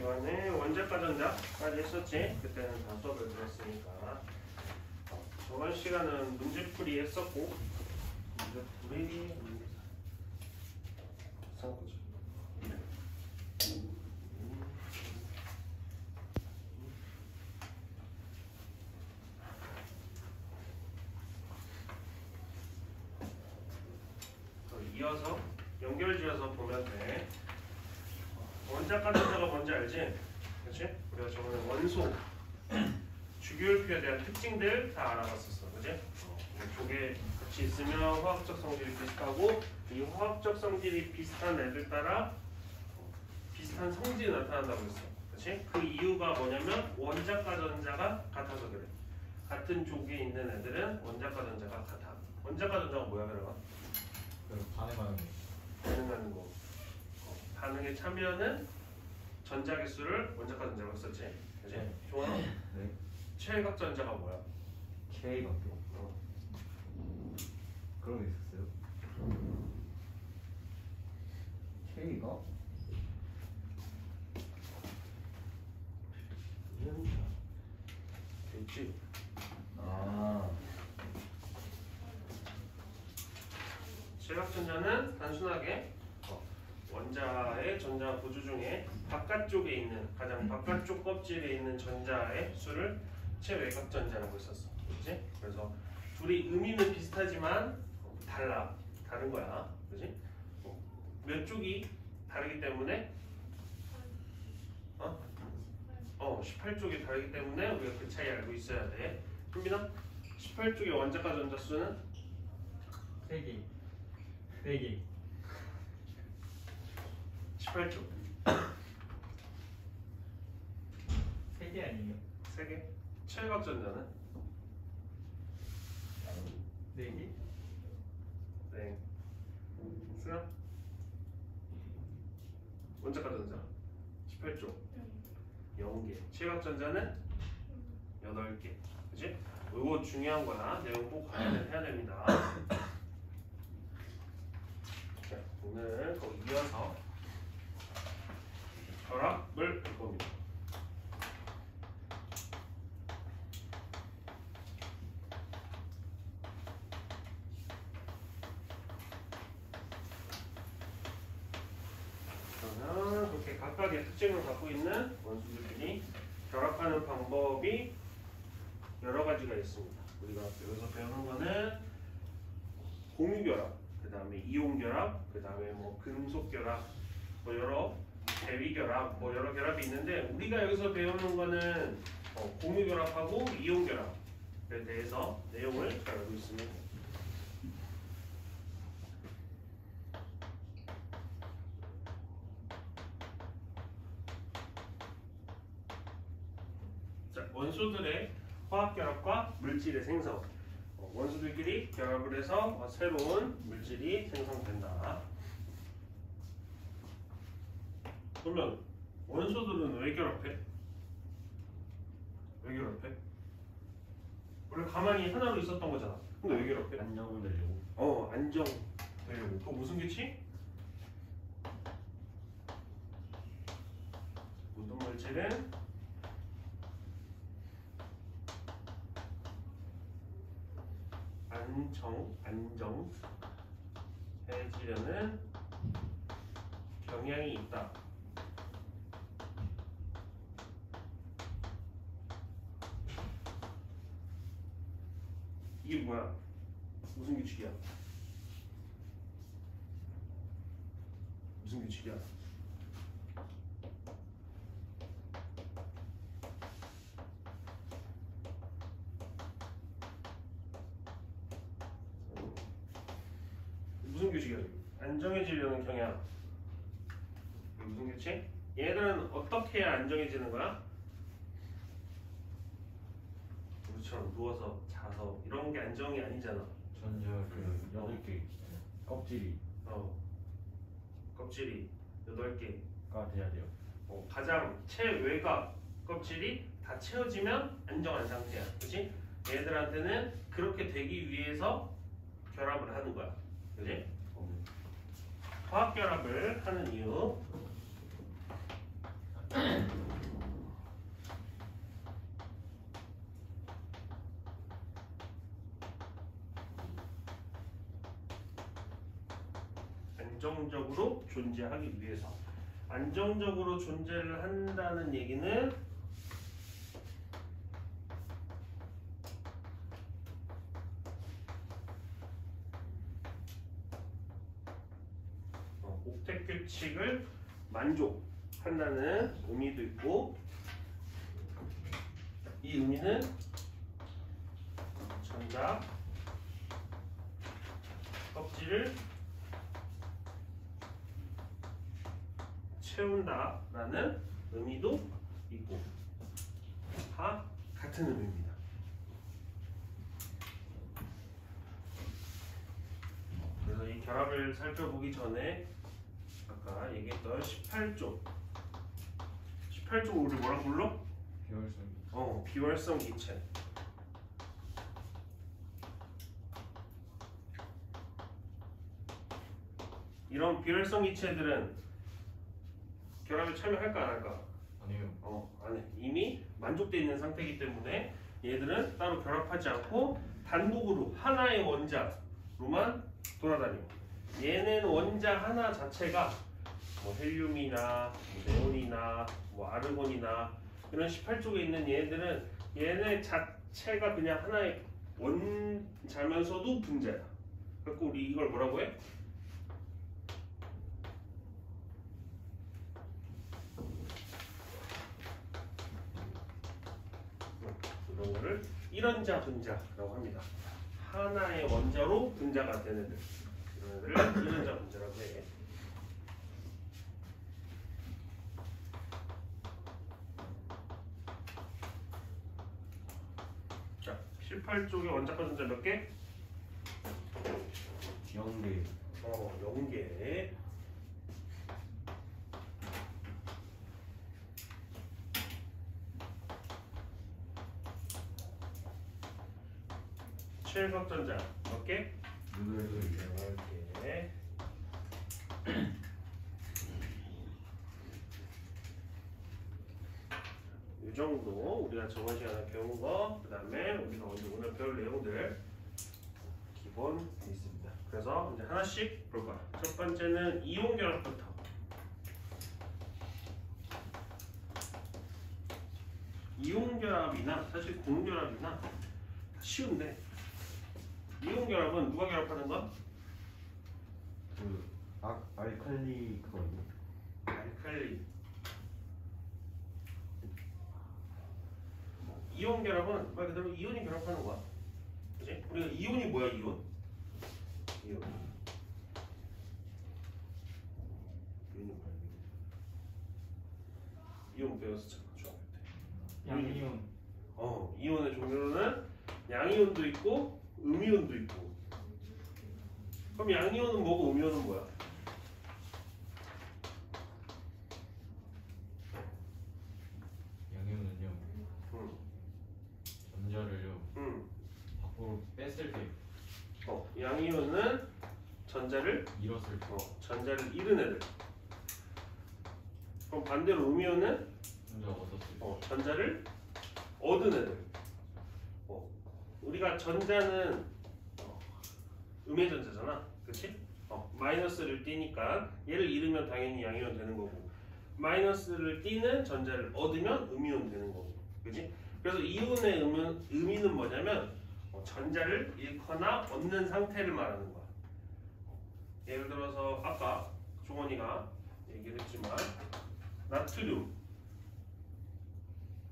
시간에 원자과 전자까지 했었지? 그때는 다 수업을 들었으니까. 저번 시간은 문제풀이 했었고, 문제풀이 상고죠. 이어서 연결지어서 보면 돼. 원자과 전자가 뭔지 알지? 그렇지? 우리가 저번에 원소, 주기율표에 대한 특징들 다 알아봤었어, 그렇지? 조개 같이 있으면 화학적 성질이 비슷하고 이 화학적 성질이 비슷한 애들 따라 비슷한 성질이 나타난다고 했어, 그렇지? 그 이유가 뭐냐면 원자과 전자가 같아서 그래. 같은 족에 있는 애들은 원자과 전자가 같아. 원자과 전자가 뭐야, 그러면? 반응하는 거. 반응에 참여하는 전자 개수를 원자과 전자라고 썼지, 그렇지? 좋아? 네. 최외각 전자가 뭐야? K각도. 그런 게 있었어요? K가? 됐지? 아. 최외각 전자는 단순하게 원자의 전자 구조 중에 바깥쪽에 있는 가장 바깥쪽 껍질에 있는 전자의 수를 최외각 전자라고 했었어. 그렇지? 그래서 둘이 의미는 비슷하지만 다른 거야. 그렇지? 몇 쪽이 다르기 때문에 18쪽이 다르기 때문에 우리가 그 차이 알고 있어야 돼. 현민아, 18쪽의 원자과 전자 수는 3개. 4개. 18쪽 3개 아니에요? 3개. 최외각 전자는 4개? 네. 승아? 원자과 전자 18쪽 0개. 최외각 전자는 8개. 그치? 이거 중요한 거야. 내용 꼭 해야 됩니다. 자, 오늘 거기 이어서 결합을 볼 겁니다. 그러면 그렇게 각각의 특징을 갖고 있는 원소들끼리 결합하는 방법이 여러 가지가 있습니다. 우리가 여기서 배우는 거는 공유결합, 그 다음에 이온결합, 그 다음에 뭐 금속결합, 뭐 여러 대위결합, 뭐 여러 결합이 있는데 우리가 여기서 배우는 거는 공유결합하고 이온결합에 대해서 내용을 잘 알고 있습니다. 자, 원소들의 화학결합과 물질의 생성. 원소들끼리 결합을 해서 새로운 물질이 생성된다. 그러면 원소들은 왜 결합해? 왜 결합해? 원래 가만히 하나로 있었던 거잖아. 근데 왜 결합해? 안정되려고. 안정되려고. 또 무슨 규칙? 모든 물질은 안정해지려는 경향이 있다. 이게 뭐야? 무슨 규칙이야? 무슨 규칙이야? 무슨 규칙이야? 안정해지려는 경향. 무슨 규칙? 얘들은 어떻게 해야 안정해지는 거야? 우리처럼 누워서 자서 이런 게 안정이 아니잖아. 전자 그 8개 껍질이 껍질이 8개가 돼야 돼요. 가장 최외곽 껍질이 다 채워지면 안정한 상태야. 그치? 얘들한테는 그렇게 되기 위해서 결합을 하는 거야. 그치? 화학 결합을 하는 이유. 안정적으로 존재하기 위해서. 안정적으로 존재를 한다는 얘기는 옥텟 규칙을 만족한다는 의미도 있고, 이 의미는 전자 껍질을 채운다라는 의미도 있고, 다 같은 의미입니다. 그래서 이 결합을 살펴보기 전에 아까 얘기했던 18쪽 우리 뭐라고 불러? 비활성. 비활성 기체. 이런 비활성 기체들은 결합에 참여할까 안 할까? 아니요. 안 해. 이미 만족되어 있는 상태이기 때문에 얘들은 따로 결합하지 않고 단독으로 하나의 원자로만 돌아다니고, 얘는 원자 하나 자체가 뭐 헬륨이나 뭐 네온이나 뭐 아르곤이나 이런 18쪽에 있는 얘들은 얘네 자체가 그냥 하나의 원자면서도 분자야. 그래서 우리 이걸 뭐라고 해? 이런 거를 일원자 분자라고 합니다. 하나의 원자로 분자가 되는 애들, 이런 애들을 일원자 분자라고 해. 자, 18쪽에 원자과 분자 몇 개? 0개. 0개. 칠각전자 몇 개? 8개. 이 정도 우리가 저번 시간에 배운 거, 그 다음에 우리가 오늘 배울 내용들 기본 돼 있습니다. 그래서 이제 하나씩 볼 거야. 첫 번째는 이온 결합부터. 이온 결합이나 사실 고온 결합이나 다 쉬운데, 이온 결합은 누가 결합하는 거야? 알칼리 그거요. 알칼리. 이온 결합은 말 그대로 이온이 결합하는 거야. 그치? 우리가 이온이 뭐야, 이온? 이온이 뭐야? 이온 배웠었잖아, 중학교 때. 양이온. 이온의 종류로는 양이온도 있고 음이온도 있고. 그럼 양이온은 뭐고 음이온은 뭐야? 양이온은요. 전자를요. 밖으로 뺐을 때 양이온은 전자를 잃었을 때 전자를 잃은 애들. 그럼 반대로 음이온은 전자 얻었을 때 전자를 얻은 애들. 우리가 전자는 음의 전자잖아, 그렇지? 마이너스를 띄니까 얘를 잃으면 당연히 양이온 되는 거고, 마이너스를 띄는 전자를 얻으면 음이온 되는 거고, 그렇지? 그래서 이온의 의미는 뭐냐면 전자를 잃거나 얻는 상태를 말하는 거야. 예를 들어서 아까 종원이가 얘기를 했지만 나트륨,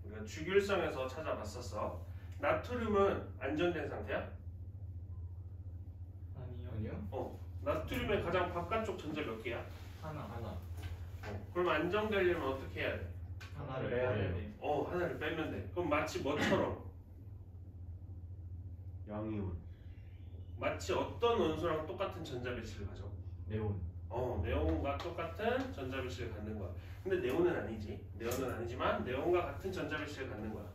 우리가 주기율성에서 찾아봤었어. 나트륨은 안전된 상태야? 아니요. 나트륨의 가장 바깥쪽 전자 몇 개야? 하나. 그럼 안정되려면 어떻게 해야 돼? 하나를 빼야 빼야 돼요. 돼. 하나를 빼면 돼. 그럼 마치 뭐처럼? 양이온. 마치 어떤 원소랑 똑같은 전자 배치를 가져? 네온. 네온과 똑같은 전자 배치를 갖는 거야. 근데 네온은 아니지. 네온은 아니지만 네온과 같은 전자 배치를 갖는 거야.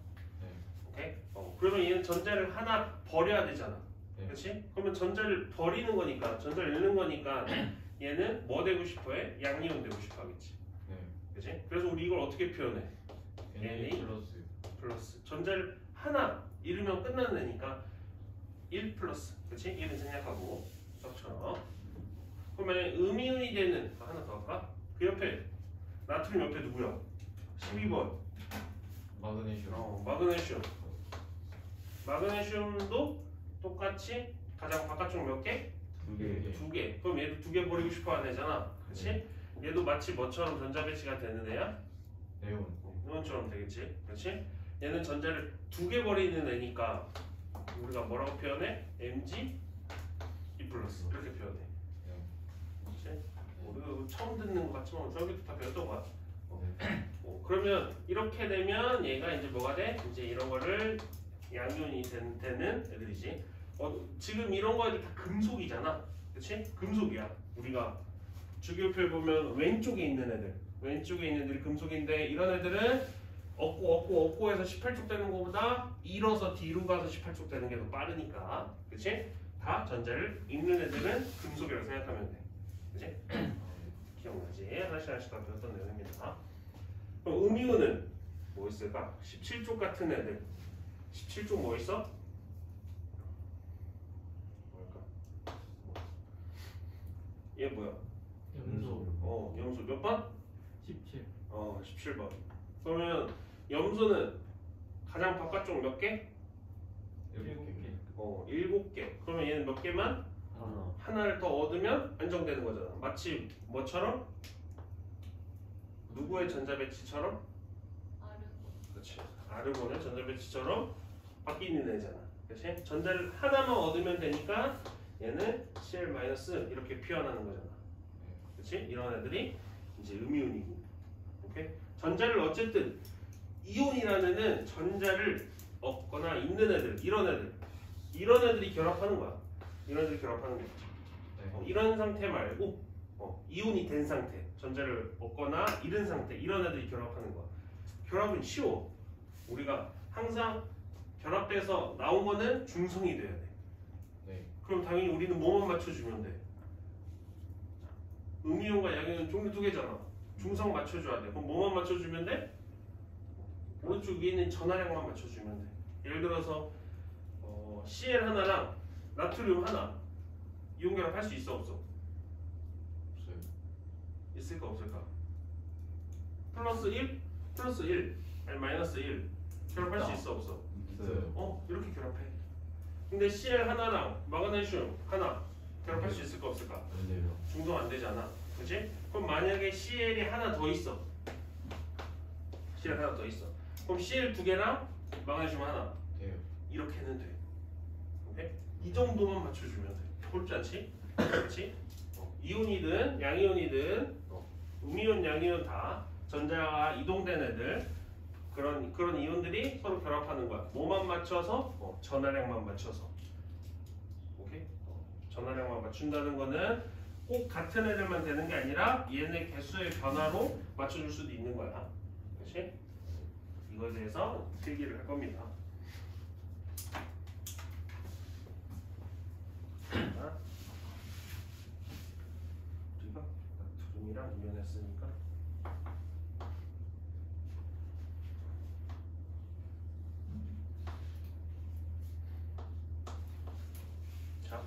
네. 오케이? 그러면 얘는 전자를 하나 버려야 되잖아. 네. 그렇지? 그러면 전자를 버리는 거니까, 전자를 잃는 거니까 얘는 뭐 되고 싶어해? 양이온 되고 싶어 하겠지. 네. 그렇지? 그래서 우리 이걸 어떻게 표현해? Na 플러스. 플러스. 전자를 하나 잃으면 끝나는 애니까 1 플러스. 그렇지? 1은 생략하고 수학처럼. 그러면 음이온이 되는 하나 더 할까? 그 옆에 나트륨 옆에 누구야? 12번. 마그네슘. 마그네슘. 마그네슘도 똑같이 가장 바깥쪽 몇 개? 2개. 2개. 그럼 얘도 2개 버리고 싶어 하는 애잖아. 그렇지? 얘도 마치 뭐처럼 전자 배치가 되는 애야? 네온. 이온처럼 되겠지. 그렇지? 얘는 전자를 2개 버리는 애니까 우리가 뭐라고 표현해? Mg E 플러스 이렇게 표현해. 그렇지? 우리가 처음 듣는 것 같지만 중학교 때 다 배웠던 거야. 그러면 이렇게 되면 얘가 이제 뭐가 돼? 이제 이런 거를 양이온이 되는 애들이지. 지금 이런 거들 다 금속이잖아. 그렇지? 금속이야. 우리가 주기율표에 보면 왼쪽에 있는 애들. 왼쪽에 있는 애들이 금속인데 이런 애들은 얻고에서 18쪽 되는 것보다 일어서 뒤로 가서 18쪽 되는 게 더 빠르니까. 그렇지? 다 전자를 읽는 애들은 금속이라고 생각하면 돼. 그렇지? 기억나지? 하나씩 다 배웠던 내용입니다. 그럼 음이온은 뭐 있을까? 17쪽 같은 애들. 17쪽 뭐 있어? 뭘까? 얘 뭐야? 염소. 염소 몇 번? 17. 17번. 그러면 염소는 가장 바깥쪽 몇 개? 7개. 7개. 그러면 얘는 몇 개만? 하나. 하나를 더 얻으면 안정되는 거잖아. 마치 뭐처럼? 누구의 전자 배치처럼? 그렇지. 아르곤의 전자 배치처럼 바뀌는 애잖아. 그렇지? 전자를 하나만 얻으면 되니까 얘는 Cl- 이렇게 표현하는 거잖아. 그렇지? 이런 애들이 이제 음이온이고. 오케이? 전자를 어쨌든 이온이라는 애는 전자를 얻거나 있는 애들, 이런 애들이 결합하는 거야. 이런 애들이 결합하는 거야. 이런 상태 말고 이온이 된 상태, 전자를 얻거나 잃은 상태, 이런 애들이 결합하는 거야. 결합은 쉬워. 우리가 항상 결합돼서 나온 거는 중성이 돼야 돼. 네. 그럼 당연히 우리는 뭐만 맞춰주면 돼? 음이온과 양이온 종류 2개잖아. 중성 맞춰줘야 돼. 그럼 뭐만 맞춰주면 돼? 오른쪽 위에 있는 전하량만 맞춰주면 돼. 예를 들어서 Cl 하나랑 나트륨 하나 이온 결합할 수 있어 없어? 없어요. 있을까 없을까? 플러스 1, 플러스 1, 아니 마이너스 1 결합할 수 있어 없어? 있어요. 이렇게 결합해. 근데 Cl 하나랑 마그네슘 하나 결합할 수 있을까 없을까? 안 돼요. 중성 안 되잖아. 그치? 그럼 만약에 Cl이 하나 더 있어. Cl 하나 더 있어. 그럼 Cl 2개랑 마그네슘 하나 돼요. 이렇게는 돼. 오케이? 이 정도만 맞춰주면 돼. 어렵지 않지? 그렇지? 이온이든 양이온이든 음이온, 양이온 다 전자가 이동된 애들 그런 이온들이 서로 결합하는 거야. 뭐만 맞춰서? 전하량만 맞춰서. 오케이? 전하량만 맞춘다는 거는 꼭 같은 애들만 되는 게 아니라 얘네 개수의 변화로 맞춰줄 수도 있는 거야. 그렇지? 이거에 대해서 필기를 할 겁니다. 자, 우리가 나트륨이랑 이온했으니까 자,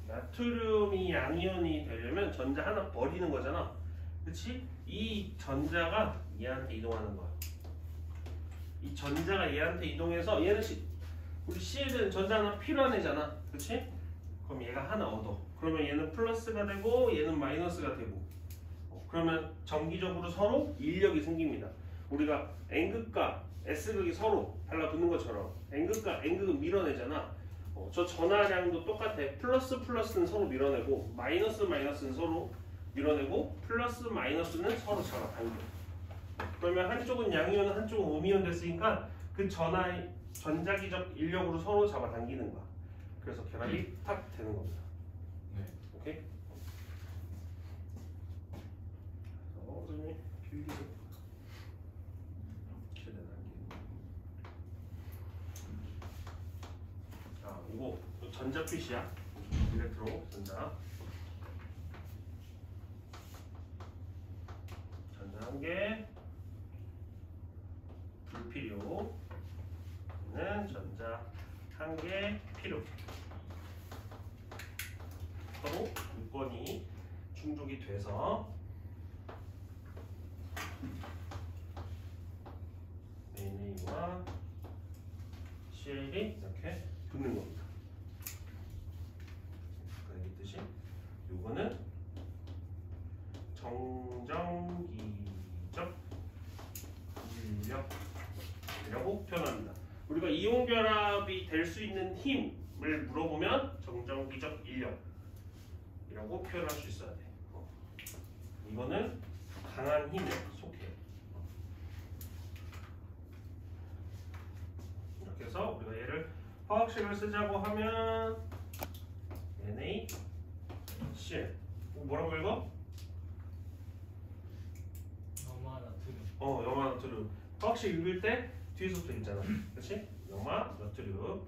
나트륨이 양이온이 되려면 전자 하나 버리는 거잖아. 그치? 이 전자가 얘한테 이동하는 거야. 이 전자가 얘한테 이동해서 얘는 우리 C에는 전자 하나 필요한 애잖아. 그치? 그럼 얘가 하나 얻어. 그러면 얘는 플러스가 되고 얘는 마이너스가 되고 그러면 정기적으로 서로 인력이 생깁니다. 우리가 N극과 S극이 서로 달라붙는 것처럼 N극과 N극은 밀어내잖아. 저 전하량도 똑같아. 플러스는 서로 밀어내고 마이너스는 서로 밀어내고 플러스 마이너스는 서로 잡아당겨. 그러면 한쪽은 양이온 한쪽은 음이온 됐으니까 그 전자기적 인력으로 서로 잡아당기는 거야. 그래서 결합이 탁 되는 겁니다. 네. 오케이? 선생님 필기를 최대한 이거 전자 표시야. 일렉트로 전자 한 개, 불필요는 전자 한 개 필요. 접속이 돼서 NA와 CL이 이렇게 붙는 겁니다. 아까 얘기했듯이 요거는 정정기적 인력이라고 표현합니다. 우리가 이온 결합이 될 수 있는 힘을 물어보면 정정기적 인력이라고 표현할 수 있어야 돼. 이거는 강한 힘에 속해. 이렇게 해서 우리가 얘를 화학식을 쓰자고 하면 NaCl 뭐라고 읽어? 염화 나트륨. 화학식 읽을 때 뒤에서부터 읽잖아. 그렇지? 염화 나트륨.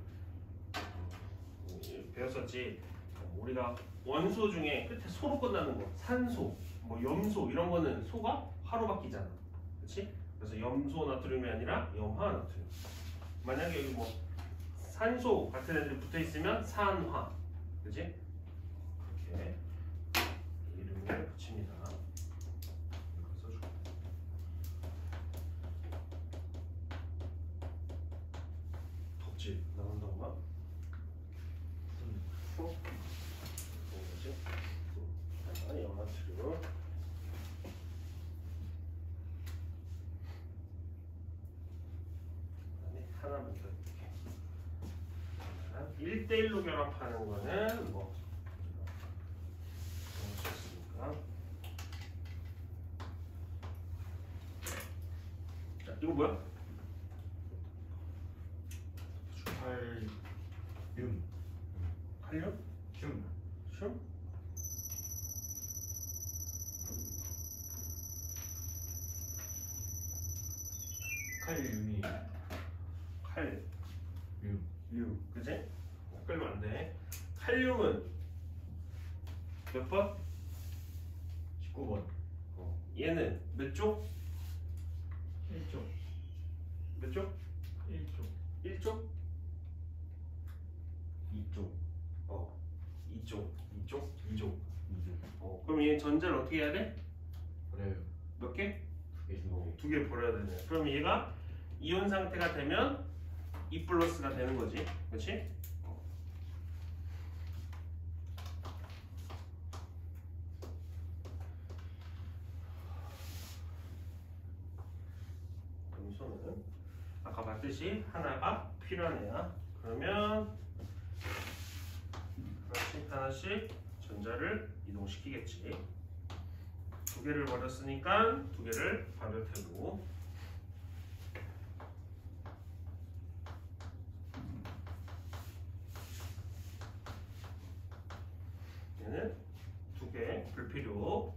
배웠었지. 우리가 원소 중에 끝에 소로 끝나는 거, 산소, 뭐 염소 이런 거는 소가 화로 바뀌잖아. 그렇지? 그래서 염소 나트륨이 아니라 염화 나트륨. 만약에 여기 뭐 산소 같은 애들이 붙어 있으면 산화. 그렇지? 이렇게 이름을 붙입니다. 덥지? 나온다고만? 뭐지? 아니 염화트륨. 하나만 더 이렇게 1대1로 결합하는 거는 뭐 무엇이었습니까? 자, 이거 뭐야? 칼륨. 칼륨? 슘. 슘? 칼륨이 칼륨, 륨. 그지? 헷갈리면 안 돼. 칼륨은 몇 번? 19번. 얘는 몇 쪽? 1쪽. 몇 쪽? 1쪽. 1쪽? 2쪽. 2쪽, 2쪽, 2쪽. 2쪽. 그럼 얘 전자를 어떻게 해야 돼? 그래요. 몇 개? 2개. 2개 버려야 되네. 그럼 얘가 이온 상태가 되면 E 플러스가 되는 거지, 그렇지? 염소는 아까 봤듯이 하나가 필요한 애야. 그러면 하나씩 전자를 이동시키겠지. 2개를 버렸으니까 2개를 받을 테고. 얘는 2개 불필요.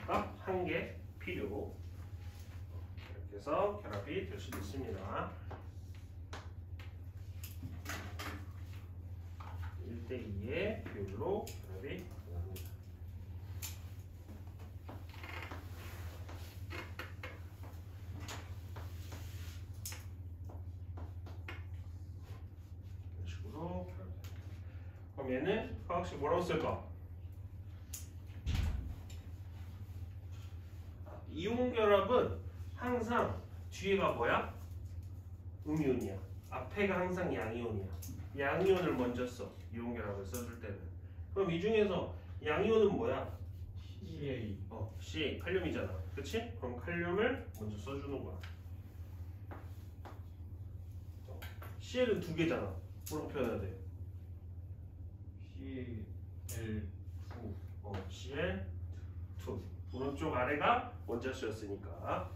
딱 1개 필요. 이렇게 해서 결합이 될 수도 있습니다. 1대2의 비율로 결합이 가능합니다. 이런 식으로 결합됩니다. 그럼 얘는 화학식 뭐라고 쓸까? 이온 결합은 항상 뒤에가 뭐야? 음이온이야. 앞에가 항상 양이온이야. 양이온을 먼저 써. 이온 결합을 써줄 때는. 그럼 이 중에서 양이온은 뭐야? CA. CA 칼륨이잖아. 그치? 그럼 칼륨을 먼저 써주는 거야. CL은 2개잖아. 뭐라고 표현해야 돼? CL2. CL2. 오른쪽 아래가 원자수였으니까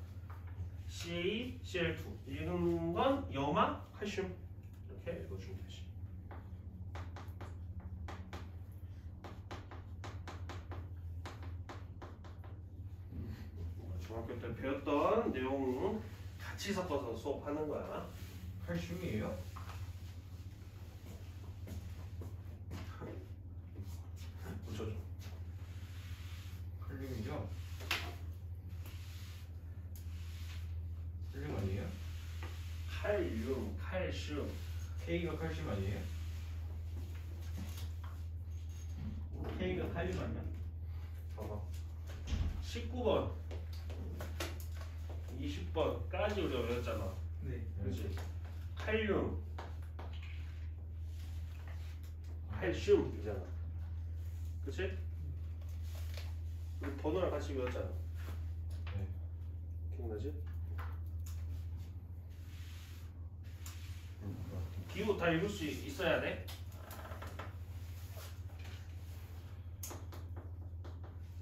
CA, CL2. 이런 건 염화, 칼슘. 이렇게 읽어주면 되지. 중학교 때 배웠던 내용 같이 섞어서 수업하는 거야. 칼슘이에요? 붙여줘. 칼륨이죠? 칼륨 아니에요? 칼륨, 칼슘. K가 칼슘 아니에요? K가 칼륨 아니야? 봐봐. 19번, 20번까지 우리가 외웠잖아. 네. 그렇지? 칼륨, 칼슘이잖아. 그렇지? 우리 번호랑 같이 외웠잖아. 네. 기억나지? 기호 다 읽을 수 있어야 돼.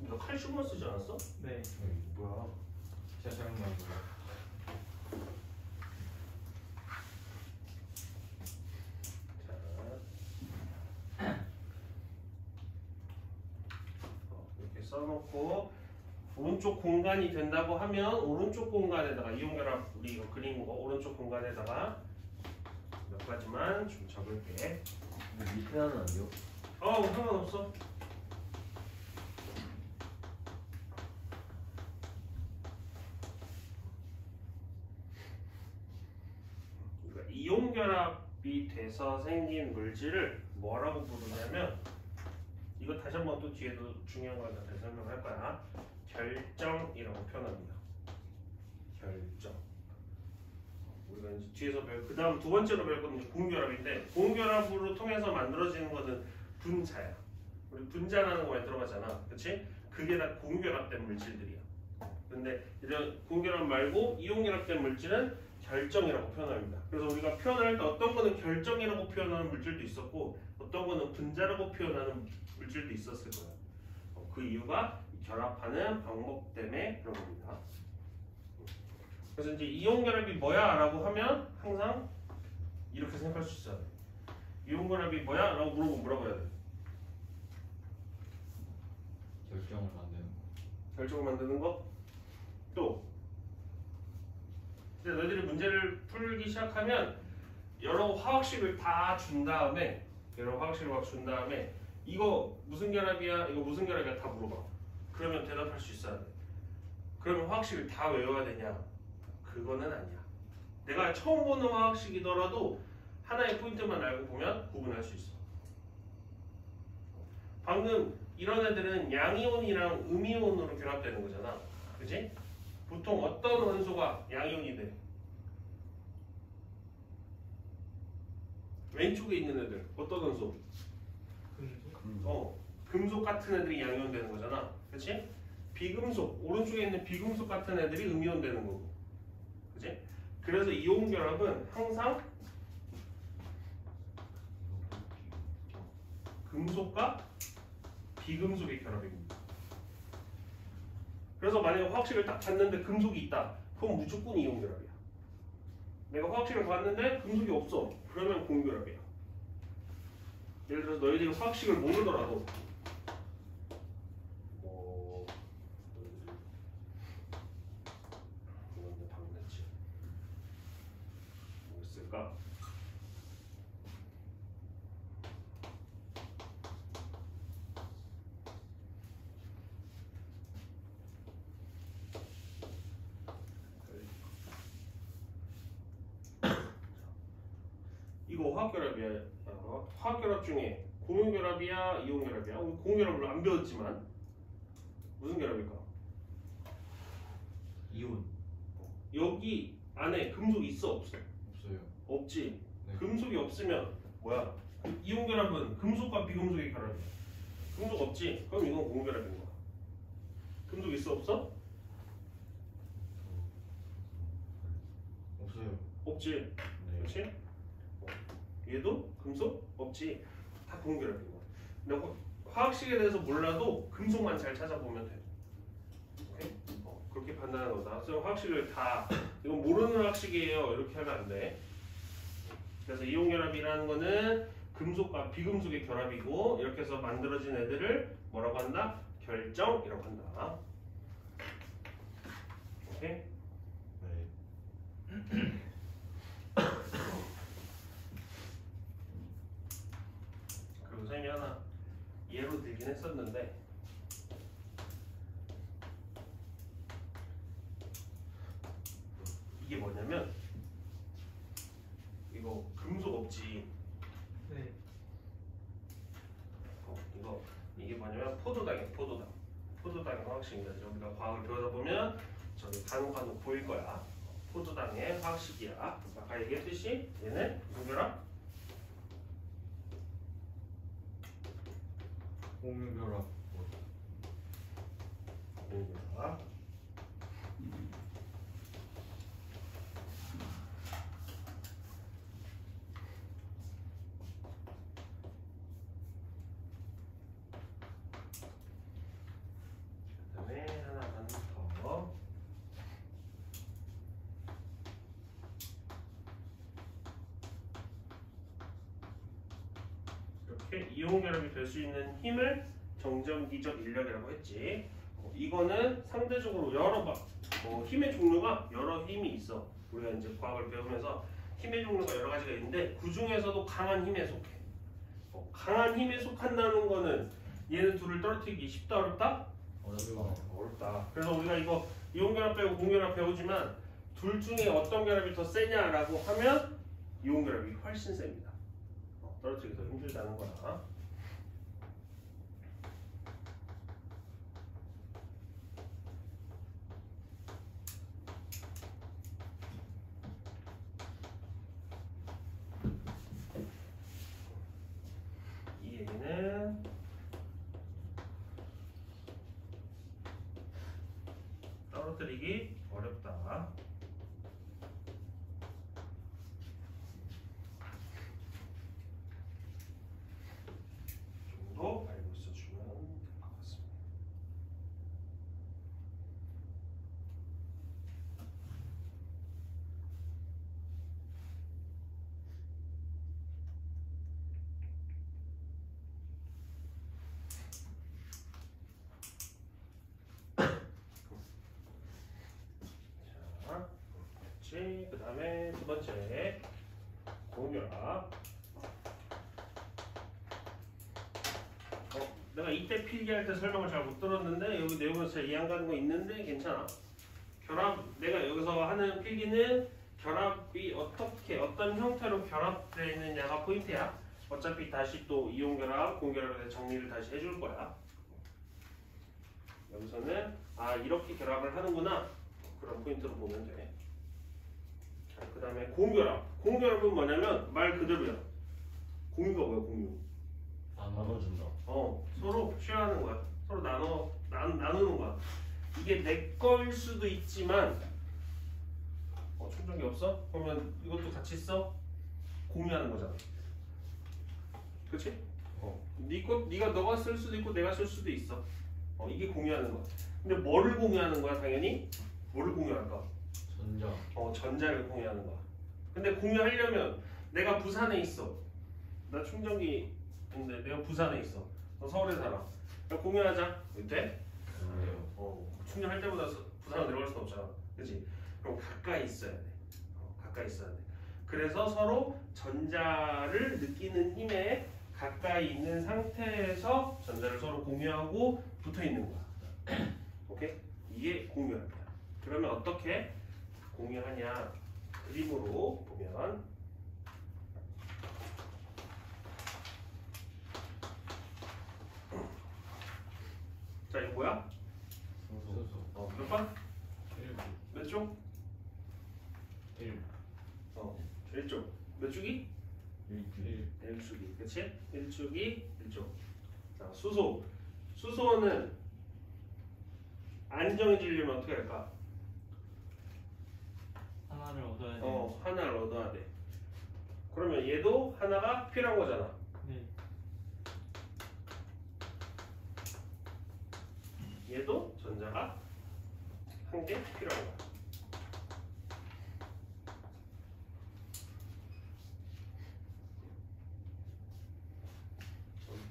너 칼슘만 쓰지 않았어? 네. 뭐야? 제가 잘못 나온 거예요. 이렇게 써놓고 오른쪽 공간이 된다고 하면 오른쪽 공간에다가 이온결합 우리 이거 그린 거 오른쪽 공간에다가 몇 가지만 좀 적을게. 근데 밑에 하는 안 돼요? 상관없어. 그러니까 이온결합이 돼서 생긴 물질을 뭐라고 부르냐면 이거 다시 한번 또 뒤에도 중요한 걸 다시 설명할 거야. 결정이라고 표현합니다. 결정. 우리가 이제 뒤에서 그 다음 두 번째로 배울 건 고온결합인데 고온결합으로 통해서 만들어지는 것은 분자야. 우리 분자라는 거 많이 들어봤잖아, 그렇지? 그게 다 고온결합된 물질들이야. 근데 이런 고온결합 말고 이온결합된 물질은 결정이라고 표현합니다. 그래서 우리가 표현할 때 어떤 거는 결정이라고 표현하는 물질도 있었고 어떤 거는 분자라고 표현하는 물질도 있었을 거야. 그 이유가 결합하는 방법 때문에 그런 겁니다. 그래서 이제 이온결합이 뭐야? 라고 하면 항상 이렇게 생각할 수 있어요. 이온결합이 뭐야? 라고 물어보면 뭐라고 해야 돼? 결정을 만드는 거. 결정을 만드는 거? 또 이제 너희들이 문제를 풀기 시작하면 여러 화학식을 다 준 다음에 이거 무슨 결합이야? 이거 무슨 결합이야? 다 물어봐. 그러면 대답할 수 있어야 돼. 그러면 화학식을 다 외워야 되냐? 그거는 아니야. 내가 처음 보는 화학식이더라도 하나의 포인트만 알고 보면 구분할 수 있어. 방금 이런 애들은 양이온이랑 음이온으로 결합되는 거잖아. 그치? 보통 어떤 원소가 양이온이 돼? 왼쪽에 있는 애들 어떤 원소? 금속 같은 애들이 양이온 되는 거잖아. 그치? 비금속, 오른쪽에 있는 비금속 같은 애들이 음이온 되는 거고. 그치? 그래서 이온 결합은 항상 금속과 비금속의 결합입니다. 그래서 만약에 화학식을 딱 봤는데 금속이 있다. 그럼 무조건 이온 결합이야. 내가 화학식을 봤는데 금속이 없어. 그러면 공결합이야. 예를 들어서 너희들이 화학식을 모르더라도 이건데 방냈지. 뭐 있을까? 이거 화학결합이야. 화학결합 중에 공유결합이야, 이온결합이야? 공유결합을 안 배웠지만 무슨 결합일까? 이온. 여기 안에 금속 있어 없어? 없어요. 없지. 네. 금속이 없으면 뭐야? 이온결합은 금속과 비금속의 결합이야. 금속 없지? 그럼 이건 공유결합인 거야. 금속 있어 없어? 없어요. 없지. 네. 그렇지? 얘도 금속 없지. 다 공결합인 거야. 근데 화학식에 대해서 몰라도 금속만 잘 찾아보면 돼. 오케이? 그렇게 판단하는 거다. 그래서 화학식을 다 이건 모르는 화학식이에요. 이렇게 하면 안 돼. 그래서 이온결합이라는 거는 금속과 비금속의 결합이고 이렇게 해서 만들어진 애들을 뭐라고 한다? 결정이라고 한다. 오케이? 네. 그리고 쌤이 하나 예로 들긴 했었는데 이게 뭐냐면 이거 금속 없지. 네. 이거 이게 뭐냐면 포도당이야. 포도당의 화학식입니다. 우리가 과학을 배우다 보면 저기 간혹 보일 거야. 포도당의 화학식이야. 아까 얘기했듯이 얘는 무결합 공유결합. 공유결합. 그다음에 하나만 더. 이렇게 이온 결합이 될 수 있는 힘을 정전기적 인력이라고 했지. 이거는 상대적으로 힘의 종류가 여러 힘이 있어. 우리가 이제 과학을 배우면서 힘의 종류가 여러 가지가 있는데 그 중에서도 강한 힘에 속해. 강한 힘에 속한다는 거는 얘는 둘을 떨어뜨리기 쉽다 어렵다? 어렵다. 그래서 우리가 이거 이온 결합 배우고 공결합 배우지만 둘 중에 어떤 결합이 더 세냐라고 하면 이온 결합이 훨씬 셉니다. 떨어뜨리기 더 힘들다는 거야. 이 얘기는 떨어뜨리기 어렵다. 정도 알고 있어주면 될 것 같습니다. 자, 그렇지. 그 다음에 두 번째 공결합. 내가 이때 필기할 때 설명을 잘 못 들었는데 여기 내용에서 잘 이해 안 가는 거 있는데 괜찮아. 결합 내가 여기서 하는 필기는 결합이 어떻게 어떤 형태로 결합되어 있느냐가 포인트야. 어차피 다시 또 이온 결합, 공결합에 대해 정리를 다시 해줄 거야. 여기서는 이렇게 결합을 하는구나 그런 포인트로 보면 돼. 자, 그 다음에 공결합. 공결합은 뭐냐면 말 그대로야. 공유가 뭐야 공유? 나눠준다. 서로 쉐어하는 거야. 서로 나누는 거야. 이게 내 거일 수도 있지만, 충전기 없어? 그러면 이것도 같이 써? 공유하는 거잖아. 그치? 너가 쓸 수도 있고 내가 쓸 수도 있어. 이게 공유하는 거야. 근데 뭐를 공유하는 거야, 당연히? 뭐를 공유할까? 전자. 전자를 공유하는 거야. 근데 공유하려면 내가 부산에 있어. 나 충전기 근데 내가 부산에 있어. 너 서울에 살아. 그럼 공유하자. 돼? 충전할 때보다 부산으로 내려갈 수는 없잖아. 그치? 그럼 가까이 있어야 돼. 가까이 있어야 돼. 그래서 서로 전자를 느끼는 힘에 가까이 있는 상태에서 전자를 서로 공유하고 붙어 있는 거야. 오케이? 이게 공유합니다. 그러면 어떻게 공유하냐? 그림으로 보면 자, 이거 뭐야? 수소. 몇 번? 1. 몇 쪽? 1. 1쪽. 몇 쪽이? 1. 1축이. 그치? 1축이 1쪽. 자, 수소. 수소는 안정해지려면 어떻게 할까? 하나를 얻어야 돼. 하나를 얻어야 돼. 그러면 얘도 하나가 필요한 거잖아. 네. 얘도 전자가 한 개 필요한 거야.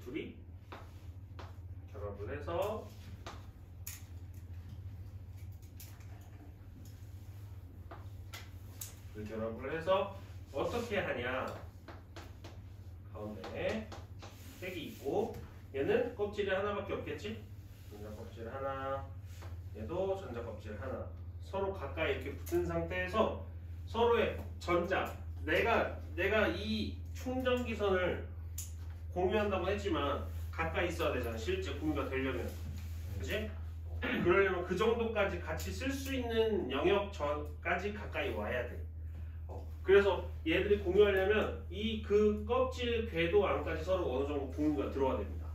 둘이 결합을 해서 결합을 해서 어떻게 하냐? 가운데 색이 있고 얘는 껍질이 하나밖에 없겠지? 전자 껍질 하나, 얘도 전자 껍질 하나. 서로 가까이 이렇게 붙은 상태에서 서로의 전자, 내가 이 충전기선을 공유한다고 했지만 가까이 있어야 되잖아. 실제 공유가 되려면, 그렇지? 그러려면 그 정도까지 같이 쓸 수 있는 영역 전까지 가까이 와야 돼. 그래서 얘들이 공유하려면 이 그 껍질 궤도 안까지 서로 어느 정도 공유가 들어와야 됩니다.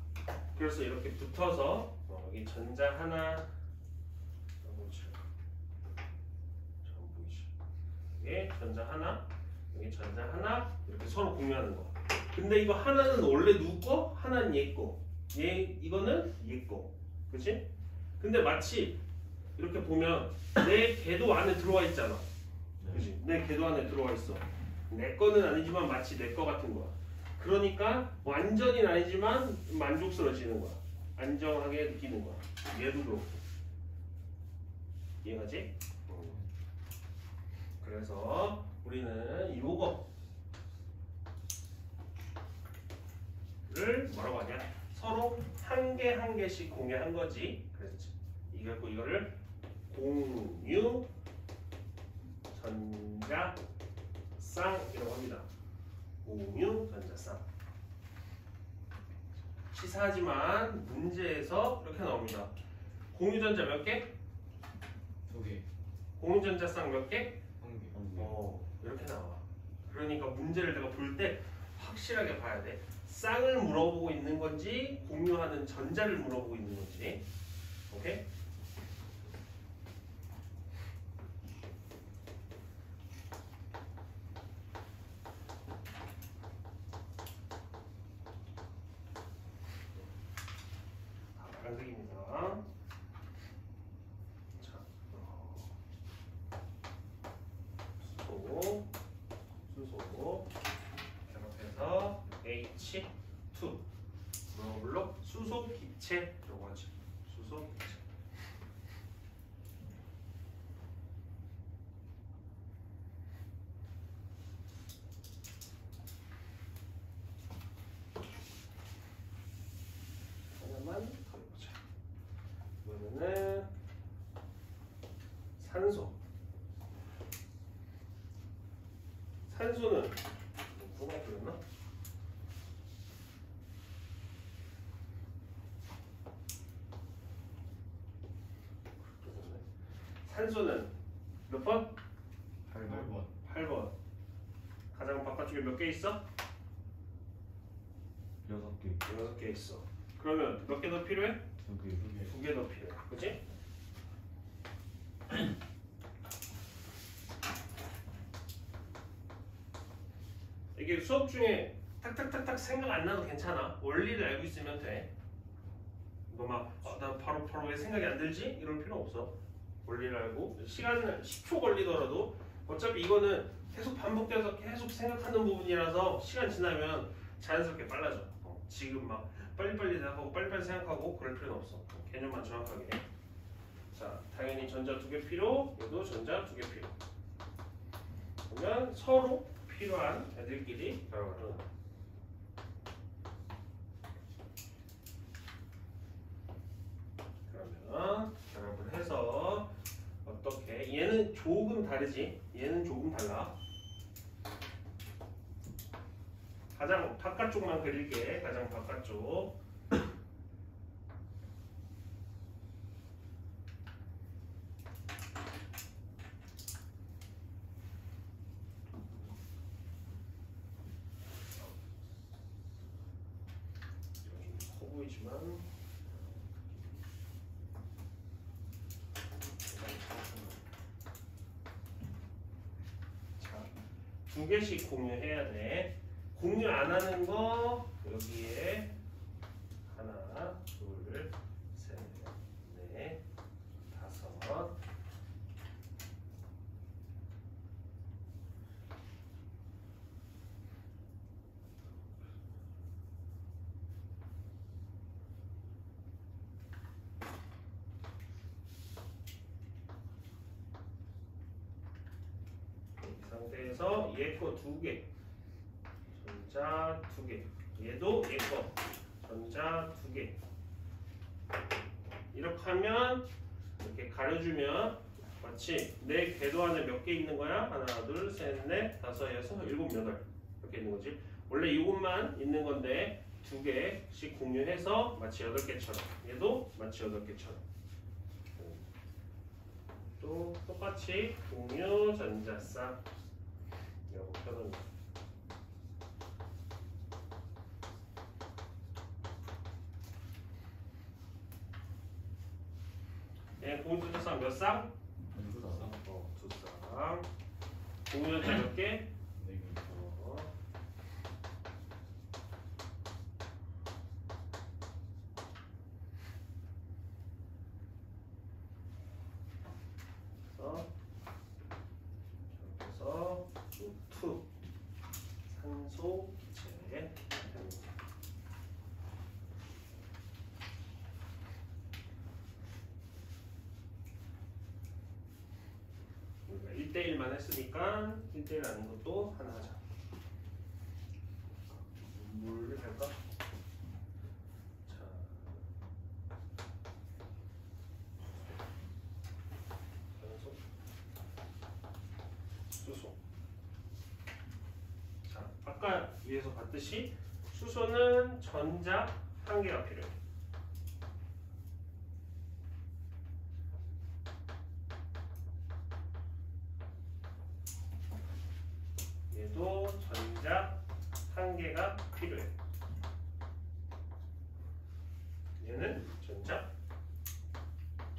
그래서 이렇게 붙어서 여기 전자 하나, 여기 전자 하나, 여기 전자 하나 이렇게 서로 공유하는 거. 근데 이거 하나는 원래 누구 거, 하나는 얘 거. 이거는 얘 거. 그렇지? 근데 마치 이렇게 보면 내 궤도 안에 들어와 있잖아. 그렇지? 내 궤도 안에 들어와 있어. 내 거는 아니지만 마치 내 거 같은 거야. 그러니까 완전히는 아니지만 만족스러워지는 거야. 안정하게 느끼는 거야. 얘도 그렇고. 이해가지? 그래서 우리는 요거를 뭐라고 하냐? 서로 한 개 한 개씩 공유한 거지. 그래서 이거를 공유 전자쌍이라고 합니다. 공유 전자쌍. 치사하지만 문제에서 이렇게 나옵니다. 공유 전자 몇 개? 2개. 공유 전자쌍 몇 개? 1개. 이렇게 나와. 그러니까 문제를 내가 볼 때 확실하게 봐야 돼. 쌍을 물어보고 있는 건지 공유하는 전자를 물어보고 있는 건지. 오케이? 파란색입니다. 자, 수소 결합해서 H2 물로 수소 기체라고 하죠. 수소 기체. 하나만 더 해보자. 이거는 산소. 산소는 누가 그렸나? 산소는 몇 번? 8번. 8번. 가장 바깥쪽에 몇 개 있어? 6개. 6개 있어. 그러면 몇 개 더 필요해? 2개. 2개 더 필요해. 그치? 이게 수업 중에 탁탁탁탁 생각 안 나도 괜찮아. 원리를 알고 있으면 돼. 너 막 나 바로 왜 생각이 안 들지? 이럴 필요 없어. 원리를 알고 시간은 10초 걸리더라도 어차피 이거는 계속 반복돼서 계속 생각하는 부분이라서 시간 지나면 자연스럽게 빨라져. 지금 막 빨리빨리 생각하고 빨리빨리 생각하고 그럴 필요는 없어. 개념만 정확하게. 자, 당연히 전자 2개 필요, 얘도 전자 2개 필요. 그러면 서로 필요한 애들끼리 결합을 하는 거야. 그러면 결합을 해서 어떻게? 얘는 조금 다르지? 얘는 조금 달라. 가장 바깥쪽만 그릴게. 가장 바깥쪽. 커 보이지만 자, 2개씩 공유해야 돼. 공유 안 하는 거 여기에 하나, 둘, 셋, 넷, 다섯. 이 상태에서 얘 거 2개. 전자 2개. 얘도 얘 거. 전자 2개. 이렇게 하면 이렇게 가려주면 마치 내 궤도 안에 몇 개 있는 거야? 하나, 둘, 셋, 넷, 다섯, 여섯, 일곱, 여덟 이렇게 있는 거지. 원래 이것만 있는 건데 두 개씩 공유해서 마치 8개처럼 얘도 마치 8개처럼 또 똑같이 공유 전자쌍 이라고 표현합니다. 얘 공유 전자쌍 몇 쌍? 두 쌍. 공유 전자 몇 개? 네 개. 그래서 O2 산소 기체 우리가 1대1만 했으니까 1대1 아닌 것도 하나 하자. 뭘 할까? 자, 산소 수소. 자, 아까 위에서 봤듯이 수소는 전자 한 개가 필요해. 얘도 전자 한 개가 필요해. 얘는 전자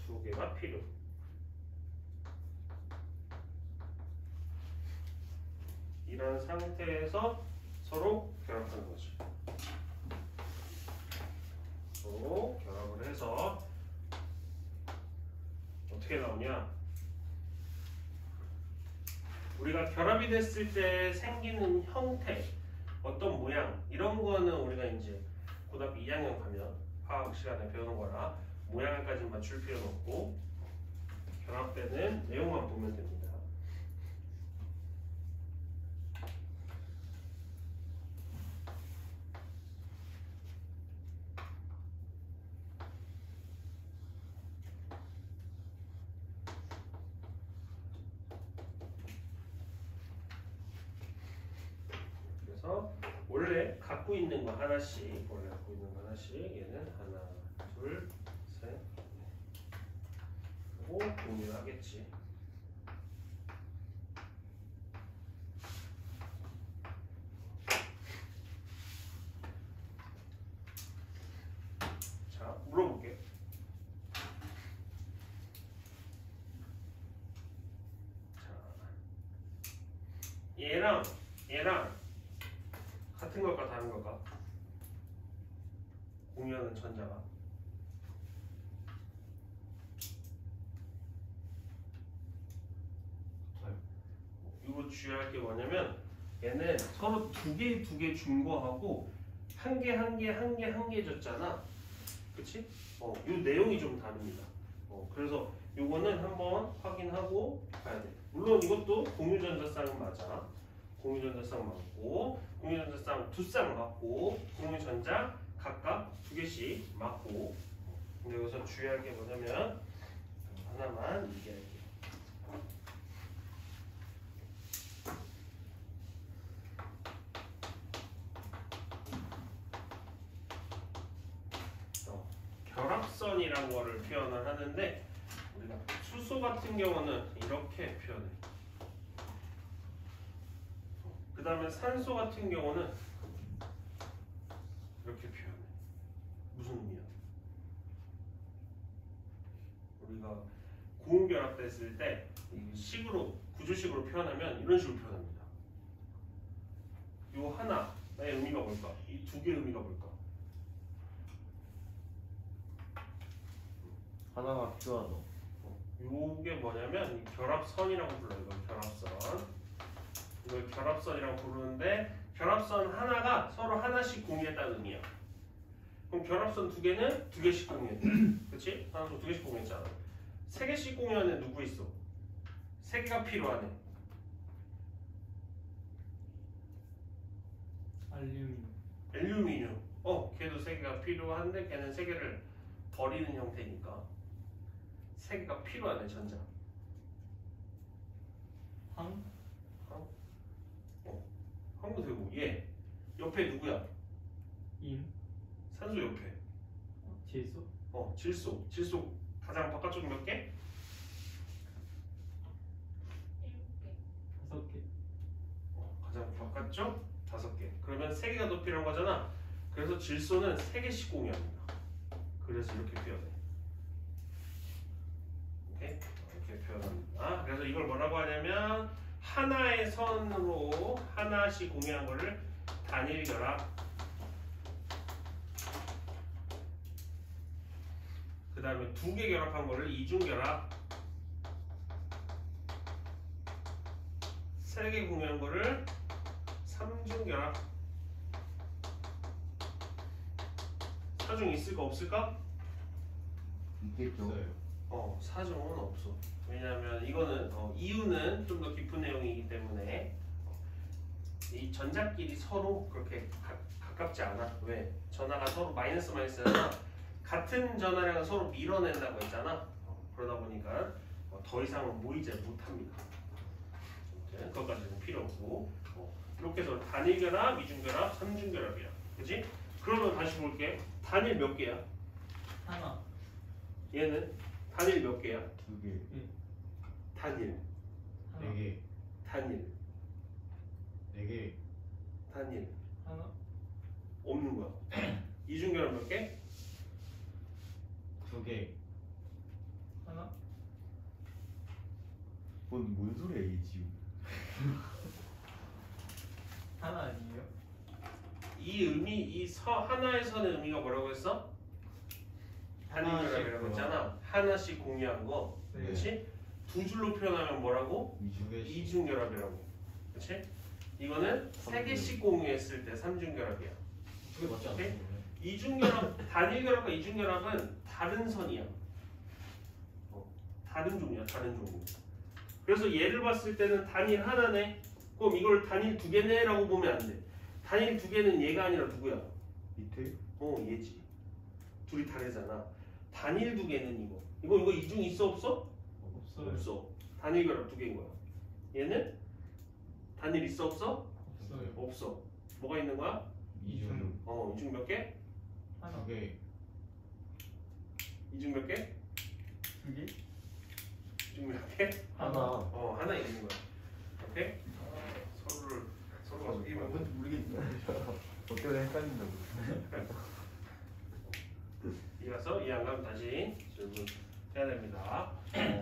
두 개가 필요해. 이런 상태에서 서로 결합하는 거지. 서로 결합을 해서 어떻게 나오냐? 우리가 결합이 됐을 때 생기는 형태, 어떤 모양 이런 거는 우리가 이제 고등학교 2학년 가면 화학 시간에 배우는 거라 모양까지 맞출 필요는 없고 결합되는 내용만 보면 됩니다. 원래 갖고 있는 거 하나씩, 원래 갖고 있는 거 하나씩, 얘는 하나, 둘, 셋, 넷. 하고 공유하겠지. 자, 물어볼게. 자, 얘랑 같은 걸까 다른 걸까? 공유하는 전자가 이거 주의할 게 뭐냐면 얘는 서로 두 개 준 거하고 한 개 줬잖아. 그치? 요 내용이 좀 다릅니다. 그래서 요거는 한번 확인하고 가야 돼. 물론 이것도 공유전자쌍은 맞아. 공유전자쌍 맞고, 공유전자쌍 두 쌍 맞고, 공유전자 각각 두 개씩 맞고. 근데 여기서 주의할 게 뭐냐면 하나만 얘기할게. 결합선이란 거를 표현을 하는데 우리가 수소 같은 경우는 이렇게 표현해. 그 다음에 산소 같은 경우는 이렇게 표현해. 무슨 의미야? 우리가 고온결합됐을 때 식으로 구조식으로 표현하면 이런 식으로 표현합니다. 요 하나의 의미가 뭘까? 이 두 개의 의미가 뭘까? 하나가 필요하다. 요게 뭐냐면 이 결합선이라고 불러요. 이걸 결합선. 이걸 결합선이라고 부르는데 결합선 하나가 서로 하나씩 공유했다는 의미야. 그럼 결합선 두 개는 두 개씩 공유했다. 그렇지? 하나도 두 개씩 공유했잖아. 세 개씩 공유하는 누구 있어? 세 개가 필요하네. 알루미늄. 걔도 세 개가 필요한데 걔는 세 개를 버리는 형태니까 세 개가 필요하네 전자. 황? 황도 되고 얘 옆에 누구야? 인? 산소 옆에 질소? 질소 가장 바깥쪽 몇 개? 5개. 가장 바깥쪽 5개. 그러면 3개가 더 필요한 거잖아. 그래서 질소는 3개씩 공유합니다. 그래서 이렇게 표현해. 오케이? 이렇게 표현합니다. 그래서 이걸 뭐라고 하냐면 하나의 선으로 하나씩 공유한 거를 단일 결합. 그 다음에 2개 결합한 거를 이중 결합. 3개 공유한 거를 3중 결합. 사중 있을까 없을까? 있겠죠. 사중은 없어. 왜냐하면 이거는 이유는 좀 더 깊은 내용이기 때문에 이 전자끼리 서로 그렇게 가깝지 않아. 왜? 전하가 서로 마이너스 마이너스잖아. 같은 전하량을 서로 밀어낸다고 했잖아. 그러다 보니까 더 이상은 모이지 못합니다. 그것까지는 필요 없고 이렇게 해서 단일 결합, 이중 결합, 삼중 결합이야. 그렇지? 그러면 다시 볼게. 단일 몇 개야? 하나. 얘는 단일 몇 개야? 2개. 단일, 하나. 4개. 단일, 4개. 단일 하나. 없는 거야. 이중 결합 몇 개? 2개. 하나. 뭔 소리야 이게 지금? 하나 아니에요? 이 의미, 하나의 선의 의미가 뭐라고 했어? 단일 결합이라고 했잖아. 하나씩 공유한 거. 네. 그렇지? 2줄로 표현하면 뭐라고? 2개. 이중 결합이라고. 그렇지? 이거는 3개씩 공유했을 때 삼중 결합이야. 2개 맞지 않아요? 오케이? 이중 결합, 단일 결합과 이중 결합은 다른 선이야. 다른 종류야, 다른 종류. 그래서 얘를 봤을 때는 단일 하나네. 그럼 이걸 단일 2개네라고 보면 안 돼. 단일 2개는 얘가 아니라 누구야? 밑에? 얘지. 둘이 다르잖아. 단일 2개는 이거 이중 있어 없어? 없어요. 없어. 단일 결합 2개인 거야. 얘는 단일 있어 없어? 없어요. 없어. 뭐가 있는 거야? 이중. 이중 몇 개? 하나. 2개. 이중 몇 개? 2개? 이중 몇 개? 하나. 하나 있는 거야. 오케이? 서로가 속이면 모르겠네. 어때서 헷갈린다고. 이어서 이 양감 다시 질문해야 됩니다.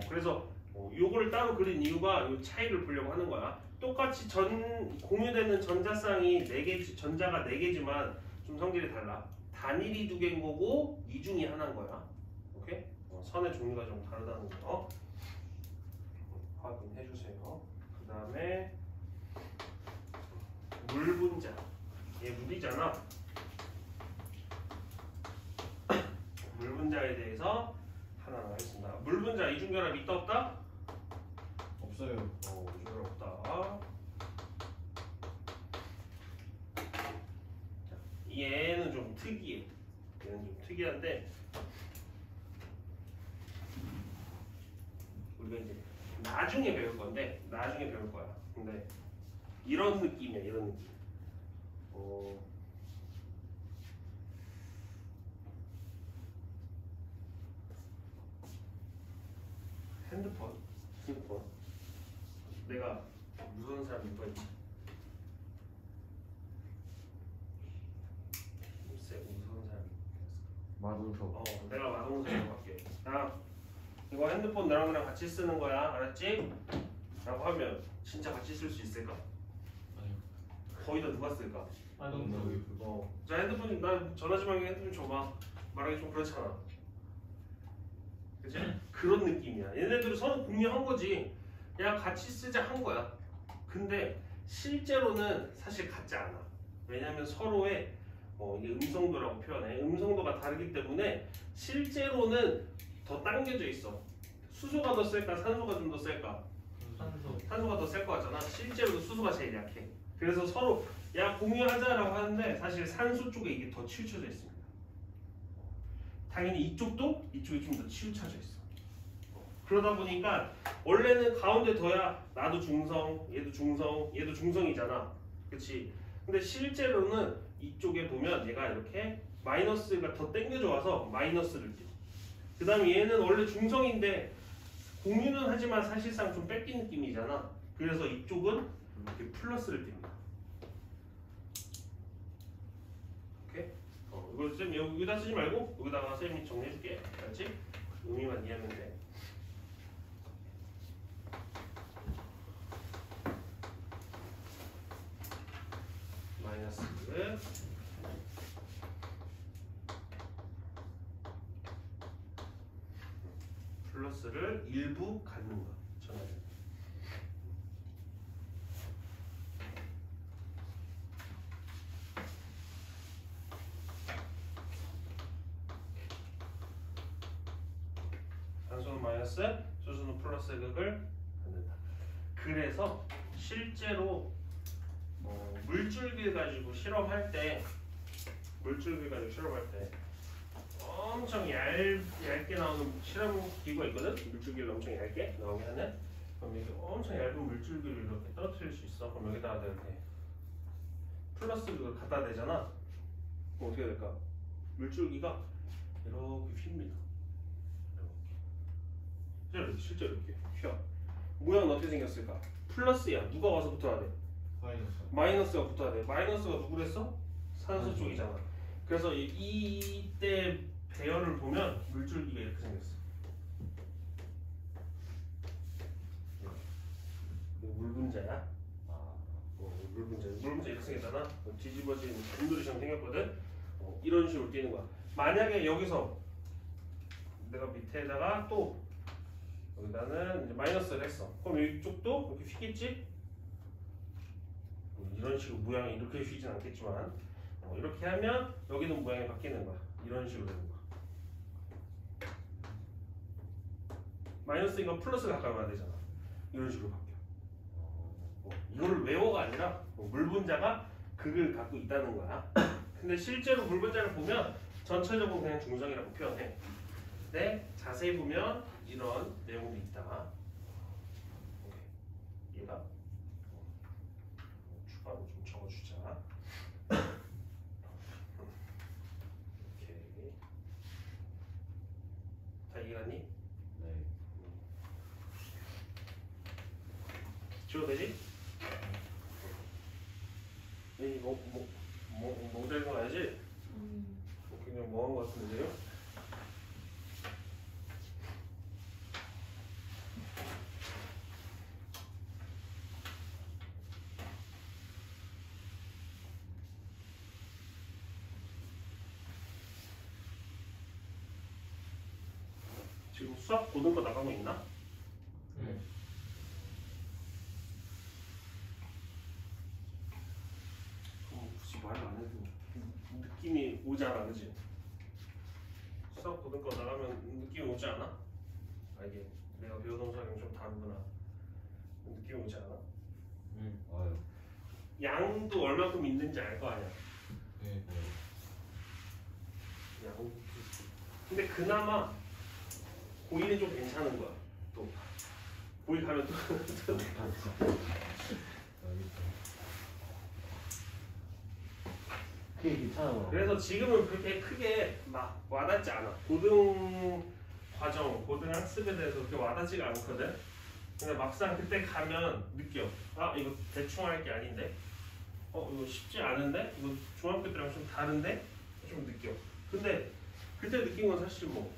그래서 요거를 따로 그린 이유가 요 차이를 보려고 하는 거야. 똑같이 공유되는 전자쌍이 4개, 전자가 4개지만 좀 성질이 달라. 단일이 2개인 거고 이중이 하나인 거야. 오케이? 선의 종류가 좀 다르다는 거 확인해 주세요. 그 다음에 물 분자. 얘 물이잖아. 물 분자에 대해서 하나 하겠습니다. 물 분자 이중결합 있다 없다? 없어요. 이중결합 없다. 자, 얘는 좀 특이해. 얘는 좀 특이한데 우리가 이제 나중에 배울 건데 나중에 배울 거야. 근데 이런 느낌이야. 이런 느낌. 핸드폰 내가 무서운 사람 누가 있지? 글쎄 무서운 사람이 마동석. 내가 마동석이라고 할게. 야 이거 핸드폰 너랑 같이 쓰는 거야, 알았지? 라고 하면 진짜 같이 쓸 수 있을까? 아니요. 거의 다 누가 쓸까? 마동석. 자 핸드폰 난 전화 좀 하게 핸드폰 줘봐. 말하기 좀 그렇잖아. 그치? 그런 느낌이야. 얘네들은 서로 공유한 거지. 야 같이 쓰자 한 거야. 근데 실제로는 사실 같지 않아. 왜냐면 서로의 이게 음성도라고 표현해. 음성도가 다르기 때문에 실제로는 더 당겨져 있어. 수소가 더 셀까? 산소가 좀 더 셀까? 산소. 산소가 더 셀 거 같잖아. 실제로도 수소가 제일 약해. 그래서 서로 야 공유하자라고 하는데 사실 산소 쪽에 이게 더 치우쳐져 있습니다. 당연히 이쪽도 이쪽이 좀 더 치우쳐져 있어. 그러다 보니까 원래는 가운데 둬야 나도 중성, 얘도 중성, 얘도 중성이잖아. 그치? 근데 실제로는 이쪽에 보면 얘가 이렇게 마이너스가 더 땡겨져 와서 마이너스를 띄워. 그 다음에 얘는 원래 중성인데 공유는 하지만 사실상 좀 뺏긴 느낌이잖아. 그래서 이쪽은 이렇게 플러스를 띱니다. 오케이? 이걸 쌤 여기다 쓰지 말고 여기다가 쌤이 정리해줄게. 알지? 의미만 이해하면 돼. 마이너스 플러스를 일부 갖는 거. 전화를. 단수는 마이너스, 소수는 플러스의 극을 갖는다. 그래서 실제로 물줄기 가지고 실험할 때 엄청 얇게 나오는 실험 기구가 있거든. 물줄기를 엄청 얇게 나오게 하는. 그럼 이렇게 엄청 얇은 물줄기를 이렇게 떨어뜨릴 수 있어. 그럼 여기다가 이렇게 플러스 그걸 갖다 대잖아. 그럼 어떻게 될까? 물줄기가 이렇게 휩니다. 이렇게 실제로 이렇게 휘어. 모양은 어떻게 생겼을까? 플러스야. 누가 와서 붙어야 돼? 마이너스가 붙어야 돼. 마이너스가 누구랬어? 산소 쪽이잖아. 그래서 이때 배열을 보면 물줄기가 이렇게 생겼어. 이거 물분자야. 물분자 이렇게 생겼잖아. 뒤집어진 곰돌이처럼 생겼거든. 이런 식으로 뛰는 거야. 만약에 여기서 내가 밑에다가 또 여기다는 이제 마이너스를 했어. 그럼 이쪽도 이렇게 휘겠지? 이런 식으로 모양이 이렇게 휘진 않겠지만 이렇게 하면 여기는 모양이 바뀌는 거야. 이런 식으로 되는 거야. 마이너스인 건 플러스가 가까이 와야 되잖아. 이런 식으로 바뀌어. 이거를 외워가 아니라 물분자가 극을 갖고 있다는 거야. 근데 실제로 물분자를 보면 전체적으로 그냥 중성이라고 표현해. 근데 자세히 보면 이런 내용도 있다. 얘가 추가로 좀 적어주자. 오케이. 다 이해하니? 네. 지워도 되지? 이 되는 거 알지? 그냥 뭐한 거 같은데요? 지금 수학 보는 거 나가고 있나? 네. 굳이 말을 안 해도 느낌이 오지 않아, 그지? 수학 보는 거 나가면 느낌이 오지 않아? 아 이게 내가 배우던 수학이랑 좀 다르구나. 느낌이 오지 않아? 아유. 양도 얼마큼 있는지 알 거 아니야? 네. 양. 근데 그나마 고1은 좀 괜찮은 거야. 또 고1 가면 또 그게 괜찮아. 그래서 지금은 그렇게 크게 막 와닿지 않아. 고등 과정, 고등 학습에 대해서 그렇게 와닿지가 않거든. 근데 막상 그때 가면 느껴. 아 이거 대충 할 게 아닌데. 이거 쉽지 않은데. 이거 중학교 때랑 좀 다른데. 좀 느껴. 근데 그때 느낀 건 사실 뭐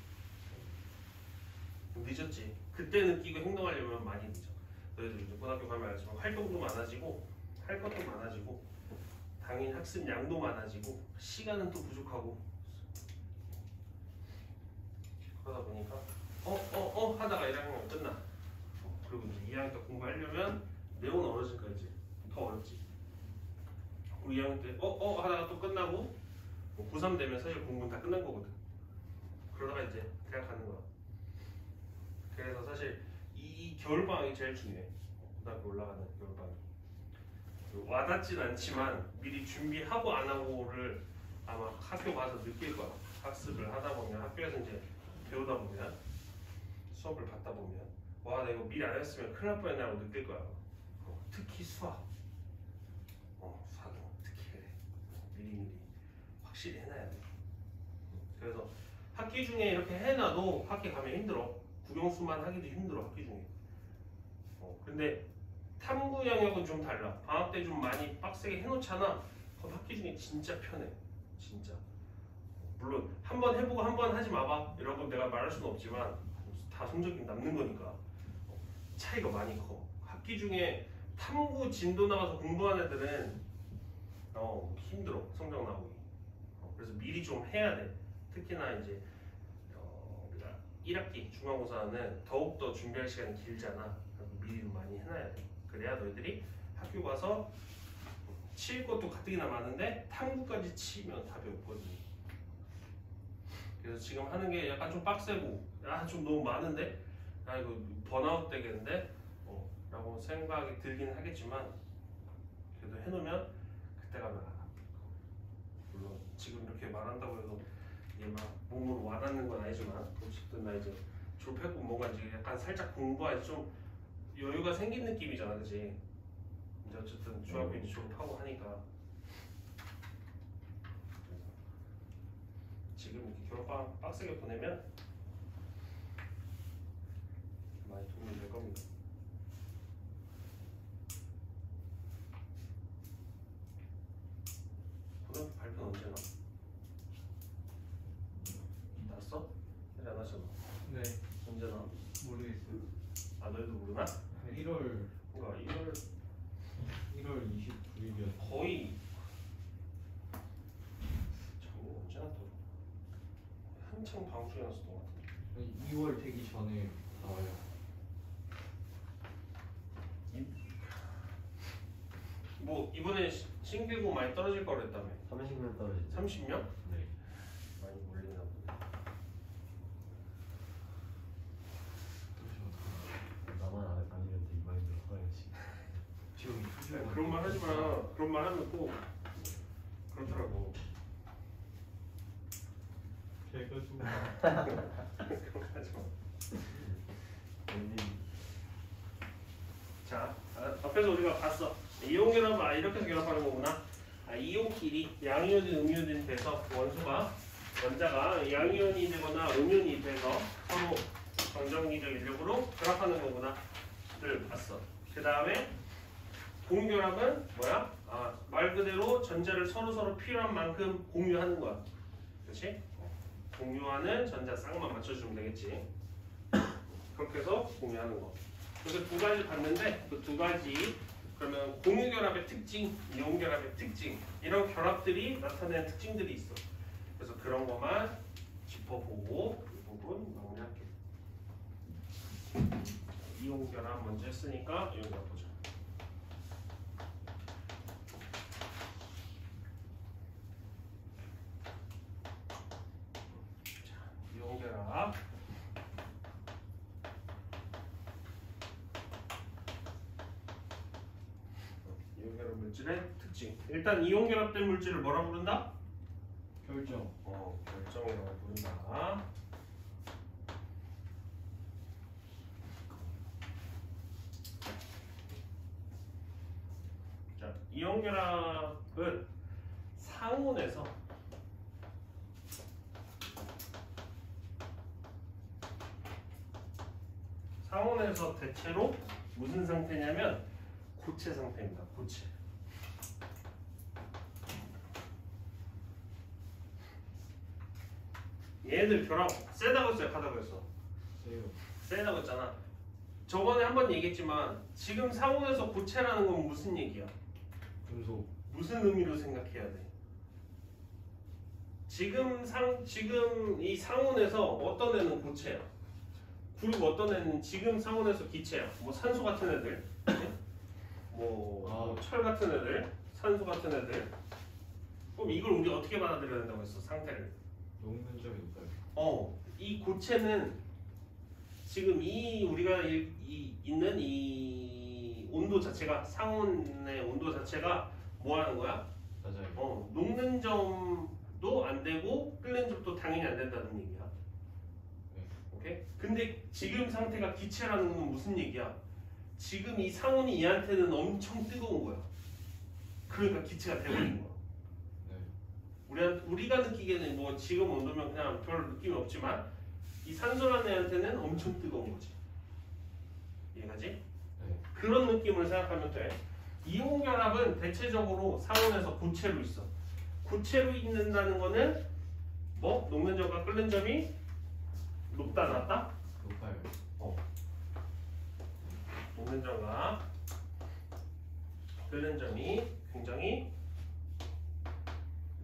늦었지. 그때 느끼고 행동하려면 많이 늦어. 너희들 이제 고등학교 가면 알지만 활동도 많아지고 할 것도 많아지고 당연히 학습 양도 많아지고 시간은 또 부족하고 그러다 보니까 하다가 1학년 끝나. 그리고 이제 2학년 때 공부하려면 내용은 어려질 거야. 이제 더 어렵지. 우리 2학년 때 하다가 또 끝나고 고3 되면 사실 공부는 다 끝난 거거든. 그러다가 이제 대학 가는 거야. 그래서 사실 이 겨울방학이 제일 중요해. 고등학교 올라가는 겨울방학. 와닿진 않지만 미리 준비하고 안 하고를 아마 학교 가서 느낄 거야. 학습을 하다 보면 학교에서 이제 배우다 보면 수업을 받다 보면 와 내가 이거 미리 안 했으면 큰일 날 뻔했나라고 느낄 거야. 특히 수학. 수학은 특히 그래. 미리 확실히 해놔야 돼. 그래서 학기 중에 이렇게 해놔도 학기 가면 힘들어. 국영수만 하기도 힘들어 학기 중에. 근데 탐구 영역은 좀 달라. 방학 때 좀 많이 빡세게 해놓잖아. 그럼 학기 중에 진짜 편해. 진짜. 물론 한 번 해보고 한 번 하지 마봐 이런 건 내가 말할 수는 없지만 다 성적이 남는 거니까 차이가 많이 커. 학기 중에 탐구 진도 나가서 공부하는 애들은 힘들어 성적 나오기. 그래서 미리 좀 해야 돼. 특히나 이제 우리가 1학기 중간고사는 더욱더 준비할 시간이 길잖아. 미리 좀 많이 해놔야 돼. 그래야 너희들이 학교 가서 칠 것도 가뜩이나 많은데 탐구까지 치면 답이 없거든. 그래서 지금 하는 게 약간 좀 빡세고 좀 너무 많은데 이거 번아웃 되겠는데 라고 생각이 들긴 하겠지만 그래도 해놓으면 그때 가면 알아. 물론 지금 이렇게 말한다고 해도 이게 막 몸으로 와닿는 건 아니지만 어쨌든 나 이제 졸업했고 뭔가 이제 약간 살짝 공부할 좀 여유가 생긴 느낌이잖아, 그치? 이제 어쨌든 중학교 이제 졸업하고 하니까 지금 이렇게 겨울방학 빡세게 보내면 많이 도움이 될 겁니다. 고등학교 발표는 언제 나? 났어? 아직 안 하잖아. 네. 언제 나? 모르겠어요. 너희도 모르나? 1월 그러니까 1월 29일이었어. 거의 작년 언제 났더라? 한창 다음 주에 났었던 것 같은데. 2월 되기 전에 나와요. 뭐 이번에 신규고 많이 떨어질 거라 했다며. 30명 떨어지죠. 30명? 네. 많이 몰리나 보네. 나만 아니면 되게 많이 들어가야지. 지금 야, 그런 말 하지 마. 그런 말 하면 또 그렇더라고. 제가 좀 그런 거 하지 마. 자, 앞에서 우리가 봤어. 이온결합은 이렇게 해서 결합하는 거구나. 이온끼리 양이온인 음이온인 돼서 원소가 원자가 양이온이 되거나 음이온이 돼서 서로 정전기적 인력으로 결합하는 거구나를 봤어. 그 다음에 공유결합은 뭐야? 말 그대로 전자를 서로 필요한 만큼 공유하는 거야. 그렇지? 공유하는 전자 쌍만 맞춰주면 되겠지. 그렇게 해서 공유하는 거. 그래서 두 가지 봤는데 그 두 가지 그러면 공유결합의 특징, 이온결합의 특징 이런 결합들이 나타내는 특징들이 있어. 그래서 그런 것만 짚어보고 이 부분 마무리할게. 이온결합 먼저 했으니까 이온결합 보자. 자, 이온결합. 이온결합 물질의 특징. 일단 이온결합된 물질을 뭐라 부른다? 결정. 결정이라고 부른다. 자, 이온결합은 상온에서 대체로 무슨 상태냐면 고체 상태입니다. 고체. 얘들 결합 세다고 했어요, 약하다고 했어? 세요. 세다고 했잖아. 저번에 한번 얘기했지만 지금 상온에서 고체라는 건 무슨 얘기야? 금속. 무슨 의미로 생각해야 돼? 지금 이 상온에서 어떤 애는 고체야. 그리고 어떤 애는 지금 상온에서 기체야. 뭐 산소 같은 애들, 뭐 철 같은 애들, 산소 같은 애들. 그럼 이걸 우리 어떻게 받아들여야 된다고 했어? 상태를. 녹는 점이 높아요. 이 고체는 지금 우리가 있는 이 온도 자체가 상온의 온도 자체가 뭐 하는 거야? 맞아요. 녹는 점도 안 되고 끓는 점도 당연히 안 된다는 얘기야. 네. 오케이? 근데 지금 상태가 기체라는 건 무슨 얘기야? 지금 이 상온이 얘한테는 엄청 뜨거운 거야. 그러니까 기체가 돼버린 거야. 네. 우리가 느끼기에는 뭐 지금 온도면 그냥 별 느낌이 없지만 이 산소라는 애한테는 엄청 뜨거운 거지. 이해가지? 네. 그런 느낌을 생각하면 돼. 이온결합은 대체적으로 상온에서 고체로 있어. 고체로 있는다는 거는 뭐? 녹는 점과 끓는 점이 높다 낮다? 높아요. 녹는 점과 끓는 점이 굉장히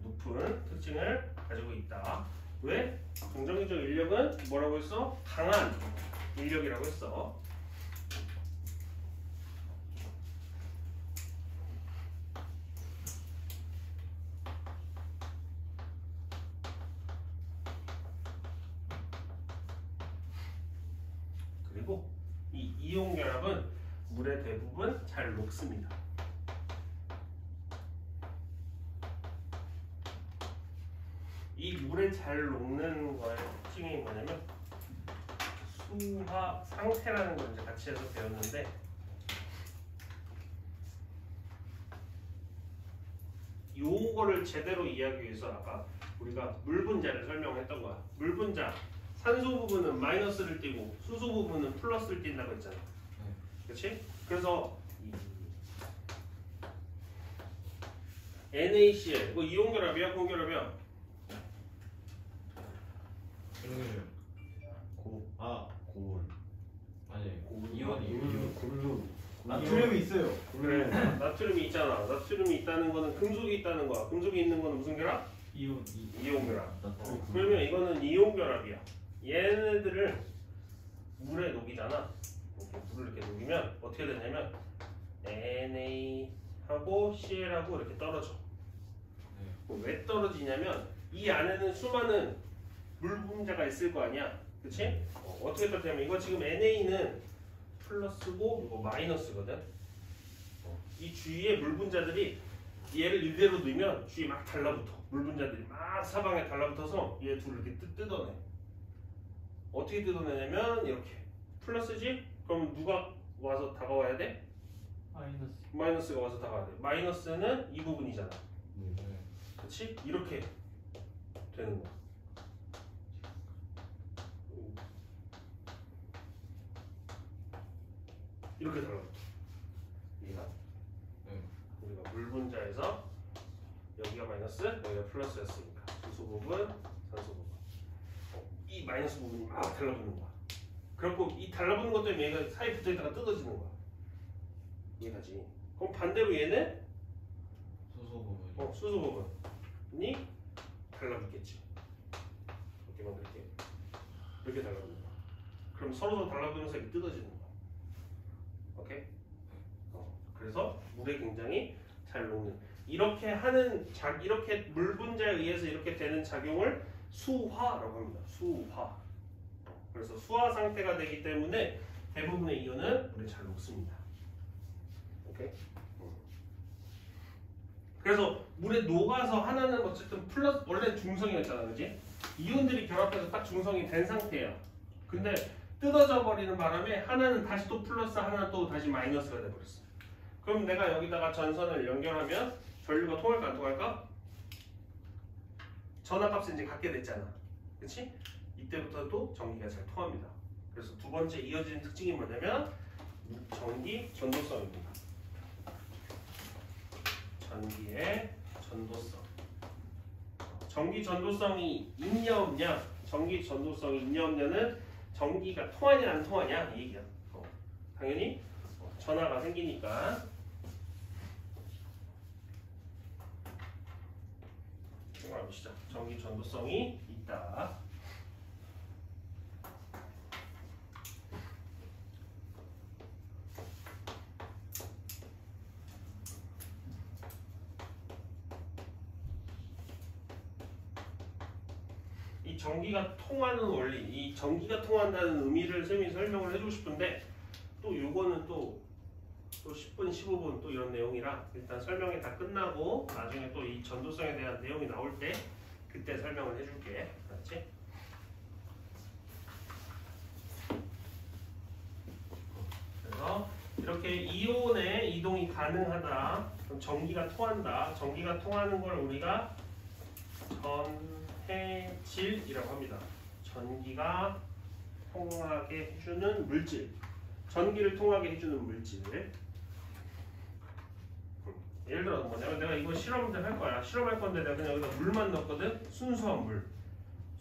높은 특징을 가지고 있다. 왜? 긍정적 인력은 뭐라고 했어? 강한 인력이라고 했어. 그리고 이 이온 결합은 물의 대부분 잘 녹습니다. 이 물에 잘 녹는 거의 특징이 뭐냐면 수화 상태라는 걸 이제 같이 해서 배웠는데 요거를 제대로 이해하기 위해서 아까 우리가 물 분자를 설명했던 거야. 물 분자 산소 부분은 마이너스를 띄고 수소 부분은 플러스를 띈다고 했잖아. 그렇지? 그래서 NaCl 이거 이온 결합이야, 고온 결합이야? 그러게요. 고온. 아니 고온. 이온이에요. 굴룬. 나트륨이 있어요. 그래. 나트륨이 있잖아. 나트륨이 있다는 거는 금속이 있다는 거야. 금속이 있는 거는 무슨 결합? 이온. 이온 결합. 그러면 이거는 이온 결합이야. 얘네들을 물에 녹이잖아. 이렇게 물을 이렇게 녹이면 어떻게 되냐면 Na하고 Cl하고 이렇게 떨어져. 왜 떨어지냐면 이 안에는 수많은 물 분자가 있을 거 아니야. 그치? 어떻게 떨어지냐면 이거 지금 NA는 플러스고 이거 마이너스거든. 이 주위에 물 분자들이 얘를 이대로 넣으면 주위에 막 달라붙어. 물 분자들이 막 사방에 달라붙어서 얘 둘을 이렇게 뜯어내. 어떻게 뜯어내냐면 이렇게 플러스지? 그럼 누가 와서 다가와야 돼? 마이너스. 마이너스가 와서 다가와야 돼. 마이너스는 이 부분이잖아. 네. 그렇지? 이렇게 되는 거야. 이렇게 달라붙어. 이해가? 네. 우리가 물 분자에서 여기가 마이너스, 여기가 플러스였으니까 수소 부분, 산소 부분. 이 마이너스 부분이 막 달라붙는 거야. 그리고 이 달라붙는 것 때문에 얘가 사이에 붙어있다가 뜯어지는 거야. 이해가지? 그럼 반대로 얘는 수소 부분. 수소 부분이 달라붙겠지. 이렇게 만들게. 이렇게 달라붙는 거야. 그럼 서로 달라붙으면서 이렇게 뜯어지는 거야. 오케이? 그래서 물에 굉장히 잘 녹는. 이렇게 하는 이렇게 물 분자에 의해서 이렇게 되는 작용을 수화라고 합니다. 수화. 그래서 수화 상태가 되기 때문에 대부분의 이온은 물에 잘 녹습니다. 오케이? 그래서 물에 녹아서 하나는 어쨌든 플러스 원래 중성이었잖아, 그지? 이온들이 결합해서 딱 중성이 된 상태야. 근데 뜯어져 버리는 바람에 하나는 다시 또 플러스, 하나는 또 다시 마이너스가 돼버렸어. 그럼 내가 여기다가 전선을 연결하면 전류가 통할까 안 통할까? 전압값을 이제 갖게 됐잖아, 그렇지? 이때부터 또 전기가 잘 통합니다. 그래서 두 번째 이어지는 특징이 뭐냐면 전기 전도성입니다. 전기의 전도성. 전기 전도성이 있냐 없냐? 전기 전도성이 있냐 없냐는 전기가 통하냐 안 통하냐 이 얘기야. 당연히 전하가 생기니까. 보시죠. 전기 전도성이 있다. 이 전기가 통하는 원리, 이 전기가 통한다는 의미를 쌤이 설명을 해주고 싶은데 또 요거는 또 10분, 15분 또 이런 내용이라 일단 설명이 다 끝나고 나중에 또 이 전도성에 대한 내용이 나올 때 그때 설명을 해줄게. 알았지? 그래서 이렇게 이온의 이동이 가능하다. 그럼 전기가 통한다. 전기가 통하는 걸 우리가 전해질이라고 합니다. 전기가 통하게 해주는 물질. 전기를 통하게 해주는 물질. 예를 들어서 뭐냐면 내가 이거 실험들 할 거야. 실험할 건데 내가 그냥 여기다 물만 넣었거든. 순수한 물.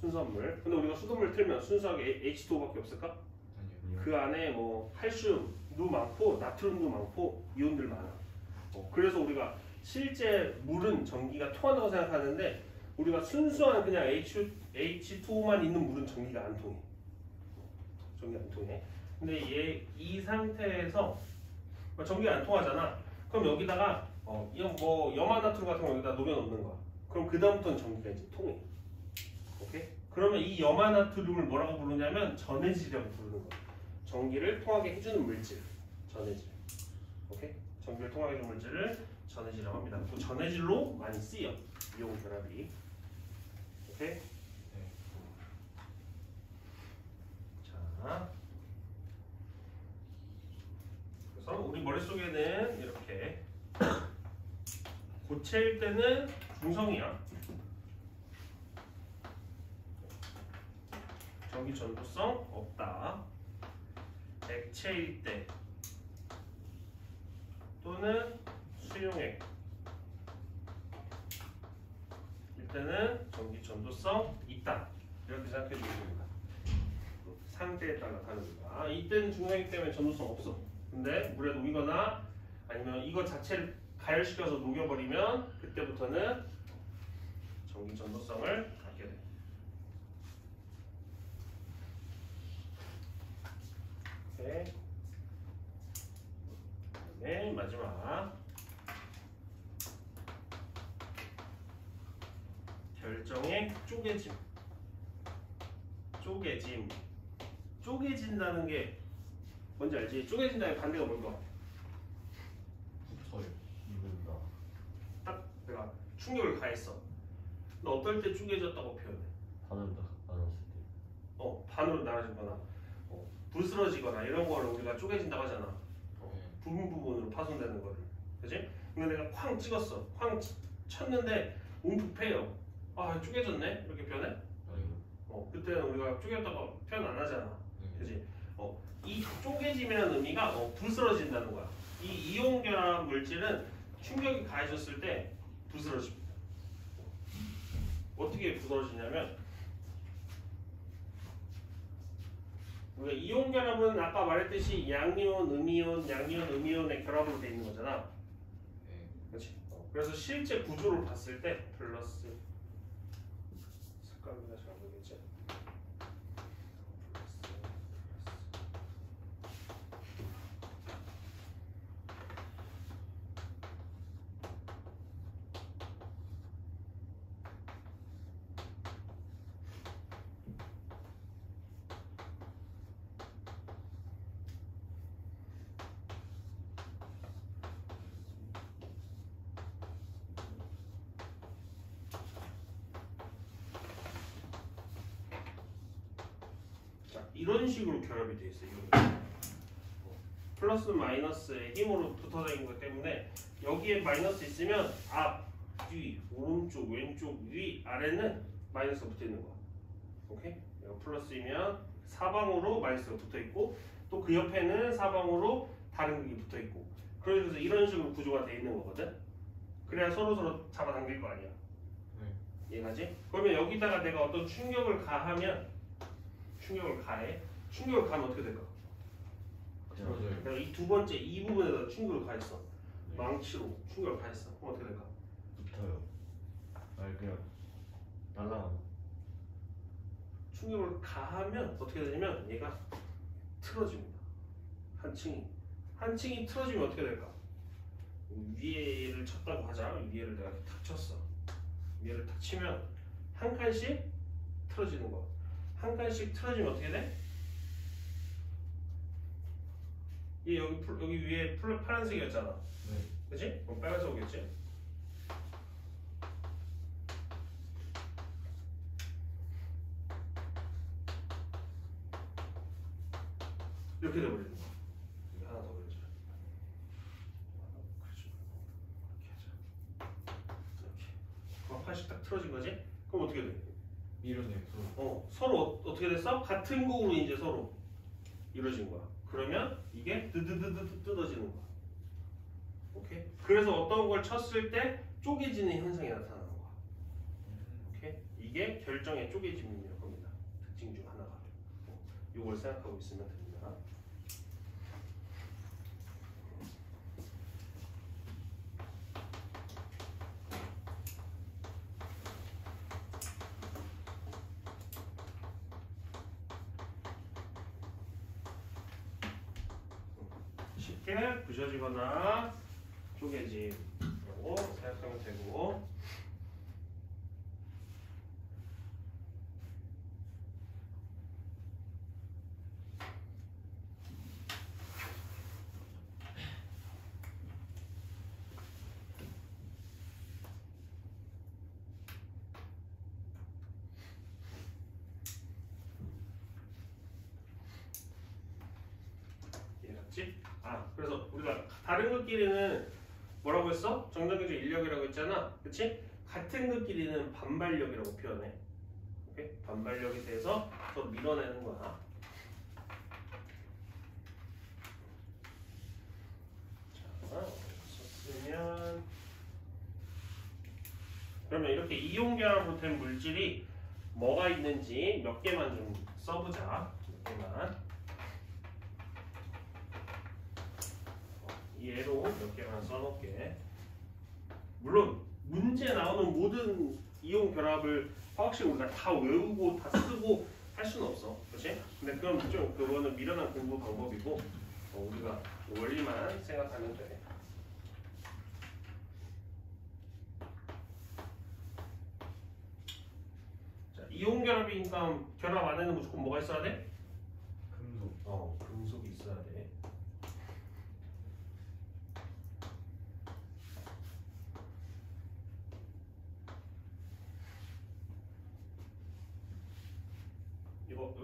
순수한 물. 근데 우리가 수돗물 틀면 순수하게 H2O밖에 없을까? 아니요. 그 안에 뭐 칼슘도 많고 나트륨도 많고 이온들 많아. 그래서 우리가 실제 물은 전기가 통한다고 생각하는데 우리가 순수한 그냥 H2O만 있는 물은 전기가 안 통해. 전기가 안 통해. 근데 얘 이 상태에서 전기가 안 통하잖아. 그럼 여기다가 이런 뭐 염화나트륨 같은 거 여기다 녹여 놓는 거야. 그럼 그 다음부터는 전기가 이제 통해. 오케이? 그러면 이 염화나트륨을 뭐라고 부르냐면 전해질이라고 부르는 거야. 전기를 통하게 해주는 물질, 전해질. 오케이? 전기를 통하게 해주는 물질을 전해질이라고 합니다. 또 전해질로 많이 쓰여. 이온 결합이. 오케이? 네. 자, 그래서 우리 머릿속에는 이렇게 고체일 때는 중성이야. 전기 전도성 없다. 액체일 때 또는 수용액 이때는 전기 전도성 있다. 이렇게 생각해 주면 됩니다. 상태에 따라 다릅니다. 이때는 중성이기 때문에 전도성 없어. 근데 물에 녹이거나 아니면 이거 자체를 가열시켜서 녹여버리면 그때부터는 전기 전도성을 갖게 돼. 오케이. 그다음에 마지막 결정의 쪼개짐. 쪼개진다는 게 뭔지 알지? 쪼개진다의 반대가 뭔가? 붙어요. 이분다. 딱 내가 충격을 가했어. 너 어떨 때 쪼개졌다고 표현해? 반으로 나눴을 때. 반으로 나눠지거나 부스러지거나 이런 거를 우리가 쪼개진다고 하잖아. 부분으로 파손되는 거를. 그지? 근데 내가 쾅 찍었어. 쾅 쳤는데 움푹패요. 아 쪼개졌네? 이렇게 표현해? 아니요. 그때는 우리가 쪼개졌다고 표현 안 하잖아. 그지? 이 쪼개짐이라는 의미가 부스러진다는 거야. 이 이온 결합 물질은 충격이 가해졌을 때 부스러집니다. 어떻게 부스러지냐면 우리가 이온 결합은 아까 말했듯이 양이온, 음이온, 양이온, 음이온의 결합으로 되어 있는 거잖아. 네. 그렇지? 그래서 실제 구조를 봤을 때 플러스 색깔로 다시 안 보이겠지? 이런 식으로 결합이 되어 있어요. 플러스 마이너스의 힘으로 붙어져 있는 것 때문에 여기에 마이너스 있으면 앞, 뒤, 오른쪽, 왼쪽, 위, 아래는 마이너스가 붙어 있는 거야. 오케이? 이거 플러스이면 사방으로 마이너스가 붙어 있고 또 그 옆에는 사방으로 다른 게 붙어 있고 그래서 이런 식으로 구조가 되어 있는 거거든. 그래야 서로 잡아당길 거 아니야. 네. 이해가지? 그러면 여기다가 내가 어떤 충격을 가하면 충격을 가하면 어떻게 될까? 틀어져요. 내가 이 두 번째 이 부분에다 충격을 가했어. 네. 망치로 충격을 가했어. 그럼 어떻게 될까? 붙어요. 아니 그냥 날라가. 충격을 가하면 어떻게 되냐면 얘가 틀어집니다. 한 층이 틀어지면 어떻게 될까? 위에를 쳤다고 하자. 위에를 내가 이렇게 탁 쳤어. 위에를 탁 치면 한 칸씩 틀어지는 거. 한 칸씩 틀어지면 어떻게 돼? 얘 여기 위에 파란색이었잖아. 네. 그치? 그럼 빨간색 오겠지? 이렇게 돼버리는 거야. 여기 하나 더 합판씩 딱 틀어진 거지? 그럼 어떻게 돼? 밀어내. 서로 어떻게 됐어? 같은 곡으로 이제 서로 이루어진 거야. 그러면 이게 드드드드 뜯어지는 거야. 오케이? 그래서 어떤 걸 쳤을 때 쪼개지는 현상이 나타나는 거야. 오케이? 이게 결정의 쪼개짐일 겁니다. 특징 중 하나가. 이걸 생각하고 있으면 됩니다. 쉽게 부셔지거나 쪼개짐이라고 생각하면 되고, 이해갔지? 그래서 우리가 다른 것끼리는 뭐라고 했어? 정전기적 인력이라고 했잖아. 그치? 같은 것끼리는 반발력이라고 표현해. 오케이? 반발력에 대해서 더 밀어내는 거야. 자, 썼으면 그러면 이렇게 이온 결합으로 된 물질이 뭐가 있는지 몇 개만 좀 써보자. 몇 개만. 얘로 몇 개만 써놓을게. 물론 문제 나오는 모든 이온 결합을 화학식 우리가 다 외우고 다 쓰고 할 수는 없어, 그렇지? 근데 그거는 미련한 공부 방법이고 우리가 원리만 생각하면 돼. 자, 이온 결합이니까 결합 안에는 무조건 뭐가 있어야 돼? 금속. 금속이 있어야 돼.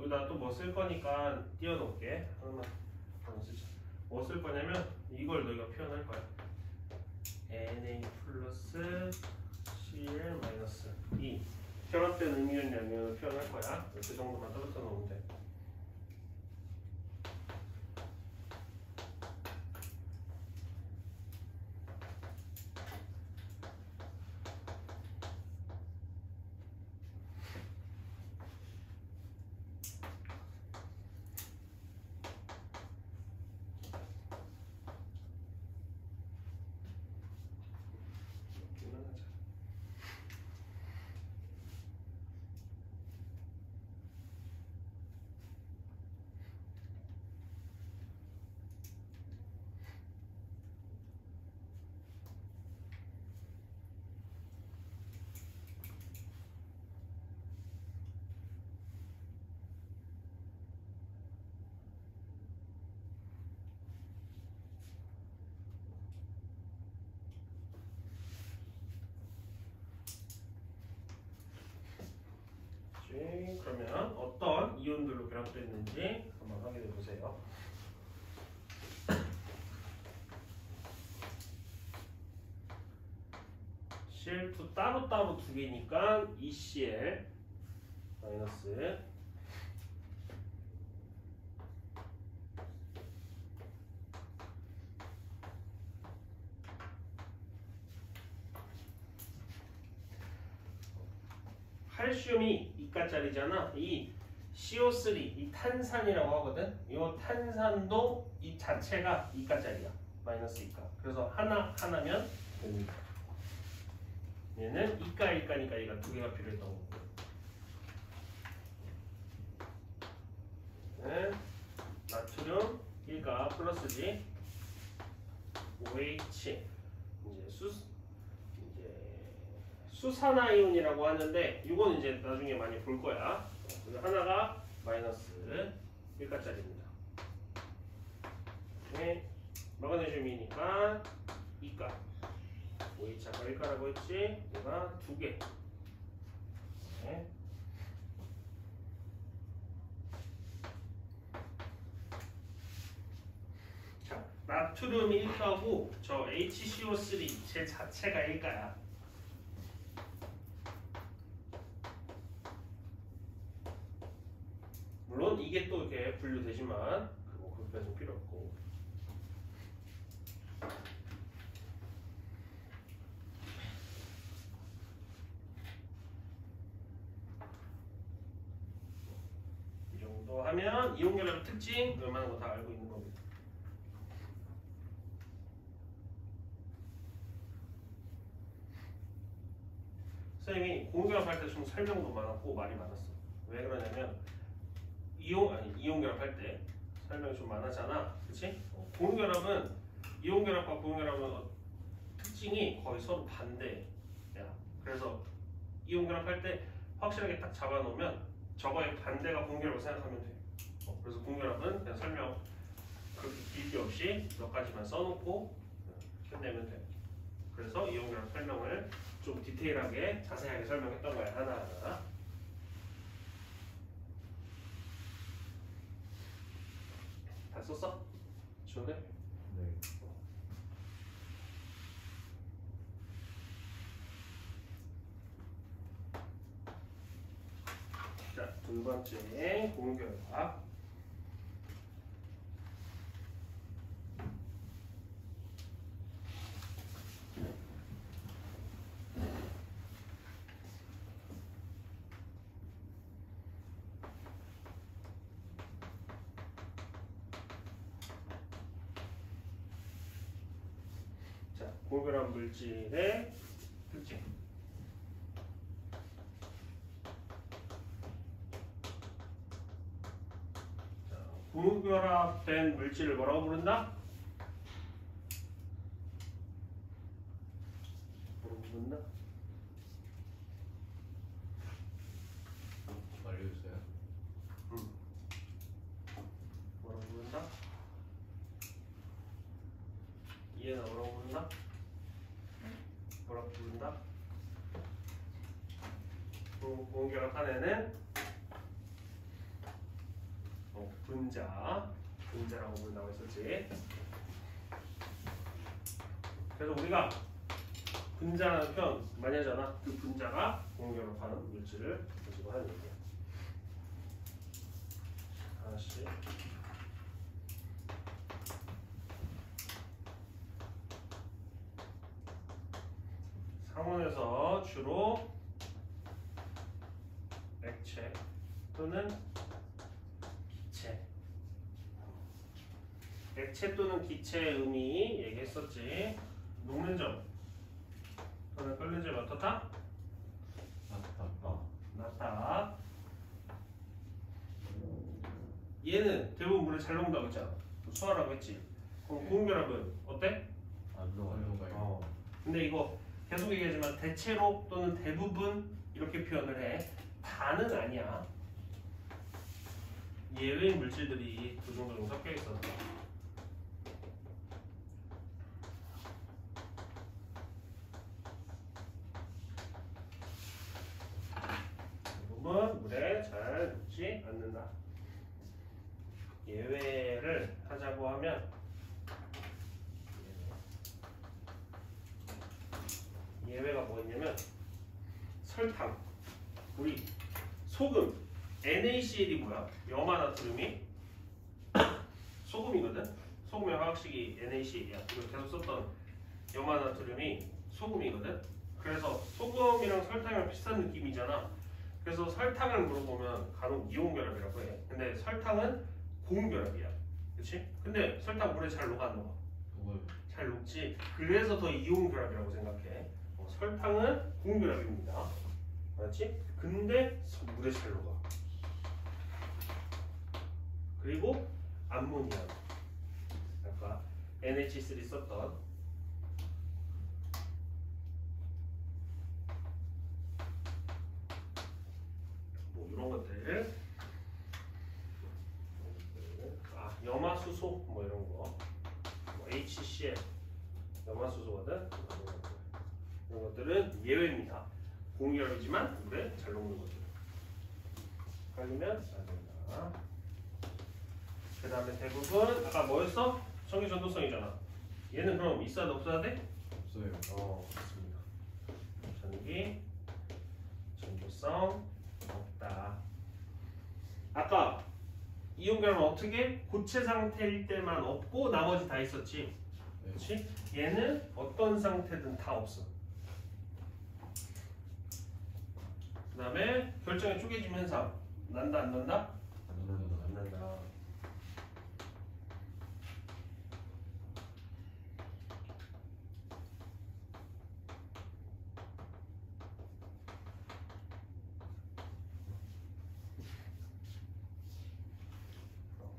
여기다 또 뭐 쓸 거니까 띄워놓을게. 하나만 쓰자. 뭐 쓸 거냐면 이걸 너희가 표현할 거야. Na 플러스 Cl 마이너스 E 결합된 음이온 양이온을 표현할 거야. 그 정도만 떨어져 놓으면 돼. 그러면 어떤 이온들로 결합됐는지 한번 확인해 보세요. Cl2 따로따로 두 개니까 ECl 마이너스 칼슘이 이가짜리잖아. 이 CO3 이 탄산이라고 하거든. 이 탄산도 이 자체가 이가짜리야. 마이너스 이가. 그래서 하나면 됩니다. 얘는 이가니까 얘가 두 개가 필요했던 거고. 네. 나트륨 1가 플러스지. OH 이제 수산화이온이라고 하는데 이건 이제 나중에 많이 볼 거야. 그래서 하나가 마이너스 1가짜리입니다. 네. 마그네슘이니까 2가. OH 아까 1가라고 했지? 얘가 2개. 네. 자, 나트륨이 1가고 저 HCO3 제 자체가 1가야. 물론 이게 또 이렇게 분류되지만 뭐 그것까지는 필요 없고. 이 정도 하면 이온결합의 특징 웬만한 거 다 알고 있는 겁니다. 선생님이 공결합할 때 좀 설명도 많았고 말이 많았어. 왜 그러냐면 이온결합할 때 설명이 좀 많았잖아, 그렇지? 공결합은 이온결합과 고온결합은 특징이 거의 서로 반대야. 그래서 이온결합할 때 확실하게 딱 잡아놓으면 저거의 반대가 공결합을 생각하면 돼. 그래서 공결합은 그냥 설명 그렇게 길게 없이 몇 가지만 써놓고 끝내면 돼. 그래서 이온결합 설명을 좀 디테일하게 자세하게 설명했던 거야, 하나하나. 다 썼어? 지원해? 네. 자, 두 번째 공결합. 자, 공결합 물질의 특징. 공결합된 물질을 뭐라고 부른다? 뭐라고 부른다? 알려주세요. 뭐라고 부른다? 이해나 뭐라고 부른다? 뭐라고 부른다? 공결합한 애는 분자라고 부른다고 했었지. 그래서 우리가 분자라는 표현 많이 하잖아. 그 분자가 공결합하는 물질을 가지고 하는 얘기야. 하나씩. 상온에서 주로 액체 또는 기체, 액체 또는 기체의 의미 얘기했었지. 녹는 점 또는 끓는 점이 어떻다? 낮다. 얘는 대부분 물에 잘 녹는다고 했잖아. 수화라고 했지. 그럼 고온결합은 어때? 안 녹아요. 근데 이거 계속 얘기하지만 대체로 또는 대부분 이렇게 표현을 해. 다는 아니야. 예외인 물질들이 그 정도 섞여 있어서. 대부분 물에 잘 녹지 않는다. 예외를 하자고 하면 예외가 뭐였냐면 설탕, 우리 소금, NaCl이 뭐야? 염화나트륨이 소금이거든? 소금의 화학식이 NaCl이야. 이거 계속 썼던 염화나트륨이 소금이거든? 그래서 소금이랑 설탕이랑 비슷한 느낌이잖아. 그래서 설탕을 물어보면 간혹 이온결합이라고 해. 근데 설탕은 고온결합이야. 그치? 근데 설탕 물에 잘 녹아 안 녹아? 잘 녹지. 그래서 더 이온결합이라고 생각해. 설탕은 고온결합입니다. 맞지? 근데 물에 잘 녹아. 그리고 암모니아, 아까 NH3 썼던 뭐 이런 것들, 염화수소 뭐 이런 거, 뭐 HCl 염화수소거든. 이런 것들은 예외입니다. 공결합이지만 물에 잘 녹는 것들. 걸리면 안 된다. 그 다음에 대부분 아까 뭐였어? 전기 전도성이잖아. 얘는 그럼 있어야 돼 없어야 돼? 없어요. 그렇습니다. 전기 전도성 없다. 아까 이온결합은 어떻게? 고체 상태일 때만 없고 나머지 다 있었지. 네. 그렇지? 얘는 어떤 상태든 다 없어. 그 다음에 결정의 쪼개짐 현상 난다 안 난다? 안 난다.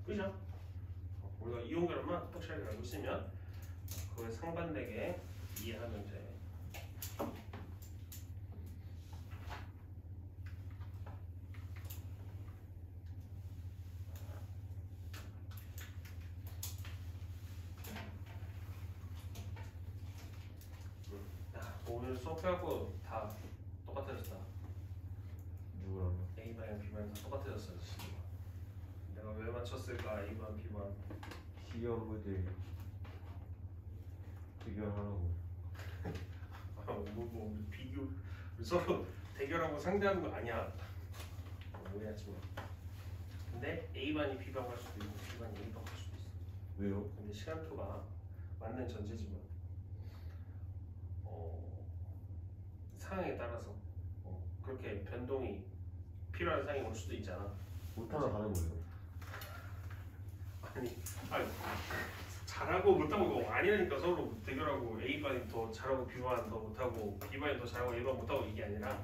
그죠? 우리가 이온결합만 확실하게 알고 있으면 그거에 상반되게 이해하면 돼. 오늘 수업해갖고 다 똑같아졌다. 누구라면? A반, B반 다 똑같아졌어. 내가 왜 맞췄을까? A반, B반. 시험 문제 비교하라고. 뭐 우리 비교 우리 서로 대결하고 상대하는 거 아니야. 오해하지 마. 근데 A반이 B반 갈 수도 있고 B반이 A반 갈 수도 있어. 왜요? 근데 시간표가 맞는 전제지만 상황에 따라서 그렇게 변동이 필요한 상황이 올 수도 있잖아. 못하러 가는 거예요. 아니 잘하고 못하고 아니라니까. 서로 대결하고 A반이 더 잘하고 B반 더 못하고 B반이 더 잘하고 A반 못하고 이게 아니라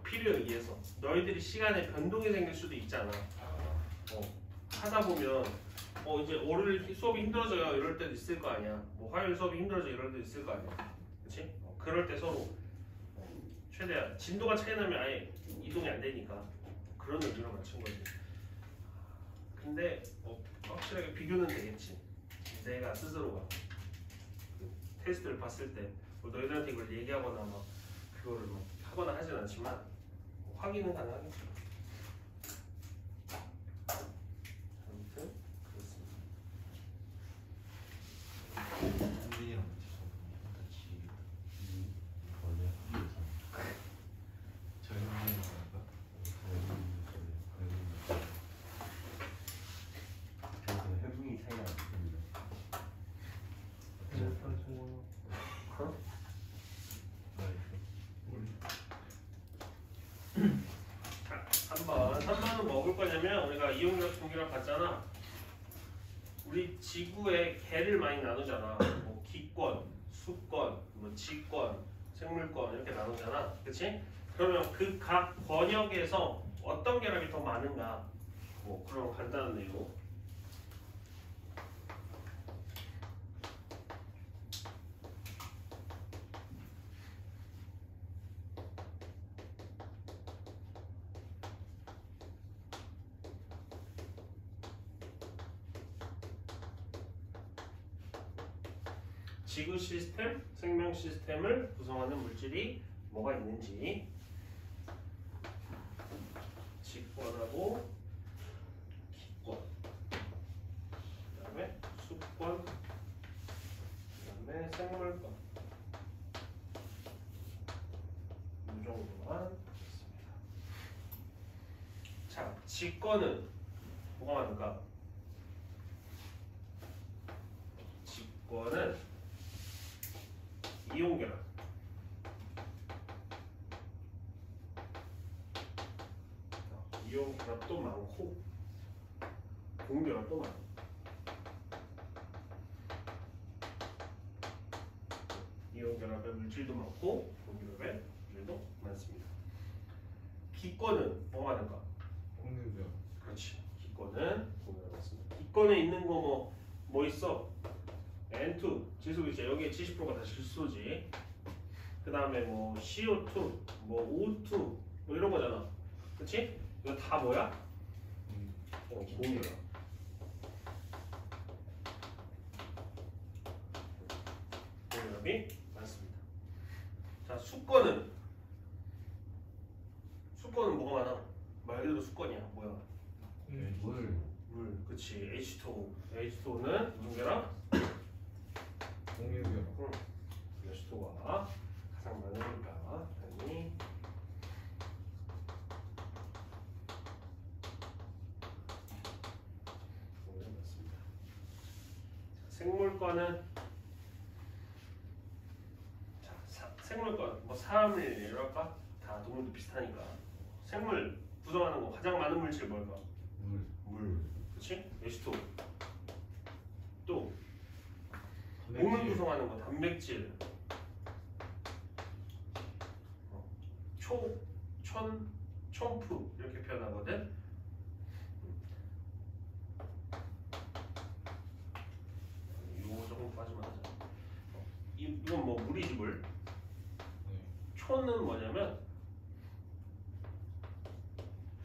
필요에 의해서 너희들이 시간에 변동이 생길 수도 있잖아. 하다 보면 이제 월요일 수업이 힘들어져요 이럴 때도 있을 거 아니야. 뭐 화요일 수업이 힘들어져 이럴 때도 있을 거 아니야. 그렇지? 그럴 때 서로 최대한 진도가 차이 나면 아예 이동이 안 되니까 그런 의미로 맞춘 거지. 근데 확실하게 비교는 되겠지. 내가 스스로가 그 테스트를 봤을 때 너희들한테 이걸 얘기하거나 막 그거를 막 하거나 하진 않지만 확인은 가능하겠지. 아무튼 그렇습니다. 한빈이랑 같이 원래 저희 한빈이랑 저는 해붕이 차이가 안 납니다. 한번 3번은 뭐 먹을 거냐면 우리가 이온결합 동결합 봤잖아. 우리 지구의 개를 많이 나누잖아. 뭐 기권, 수권, 뭐 지권, 생물권 이렇게 나누잖아. 그렇지? 그러면 그 각 권역에서 어떤 결합이 더 많은가? 뭐 그런 간단한 내용. 지구 시스템, 생명 시스템을 구성하는 물질이 뭐가 있는지. 직권하고 기권, 그 다음에 수권, 그 다음에 생물권. 이 정도만 하겠습니다. 자, 직권은 뭐가 많을까? 직권은 이온결합, 이온결합도 많고 공결합도 많고. 이온결합의 물질도 많고 공결합의 물질도 많습니다. 기권은 뭐가 많을까? 공유죠. 그렇지. 기권은 공결합 많습니다. 기권에 있는 거 뭐 있어? N2 질소이지. 여기에 70%가 다 질소지. 그 다음에 뭐 CO2, 뭐 O2 뭐 이런 거잖아. 그렇지? 이거 다 뭐야? 공유야. 공유압이 많습니다. 자, 수권은 뭐가 많아? 말 그대로 수권이야. 뭐야? 물. 물. 그치. H2O. H2O는 무슨 결합? 공유죠. H2O가 가장 많으니까 당연히 생물과는 생물과 뭐 사람을 이럴까? 다 동물도 비슷하니까 생물 구성하는 거 가장 많은 물질 뭘까? 물. 그렇지? H2O. 또 몸을 구성하는 거 단백질. 촌프 이렇게 표현하거든. 요거 조금 빠지면 하자. 이건 뭐 물이지 물. 촌은 뭐냐면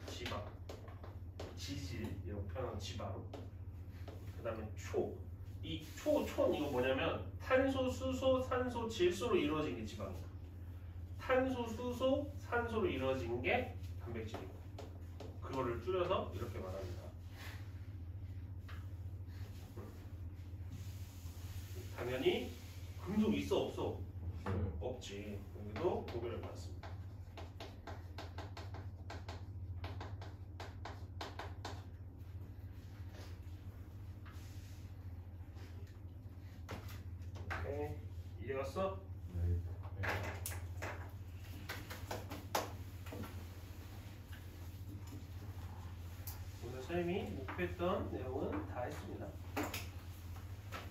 지방, 지질 이런 표현한 지방. 그다음에 촌 이거 뭐냐면 탄소, 수소, 산소, 질소로 이루어진 게 지방이야. 탄소, 수소, 산소로 이루어진 게 단백질이고 그거를 줄여서 이렇게 말합니다. 당연히 금속 있어 없어? 없지. 여기도 구별을 받습니다. 오케이. 이해갔어? 네. 오늘 선생님이 목표했던 내용은 다 했습니다.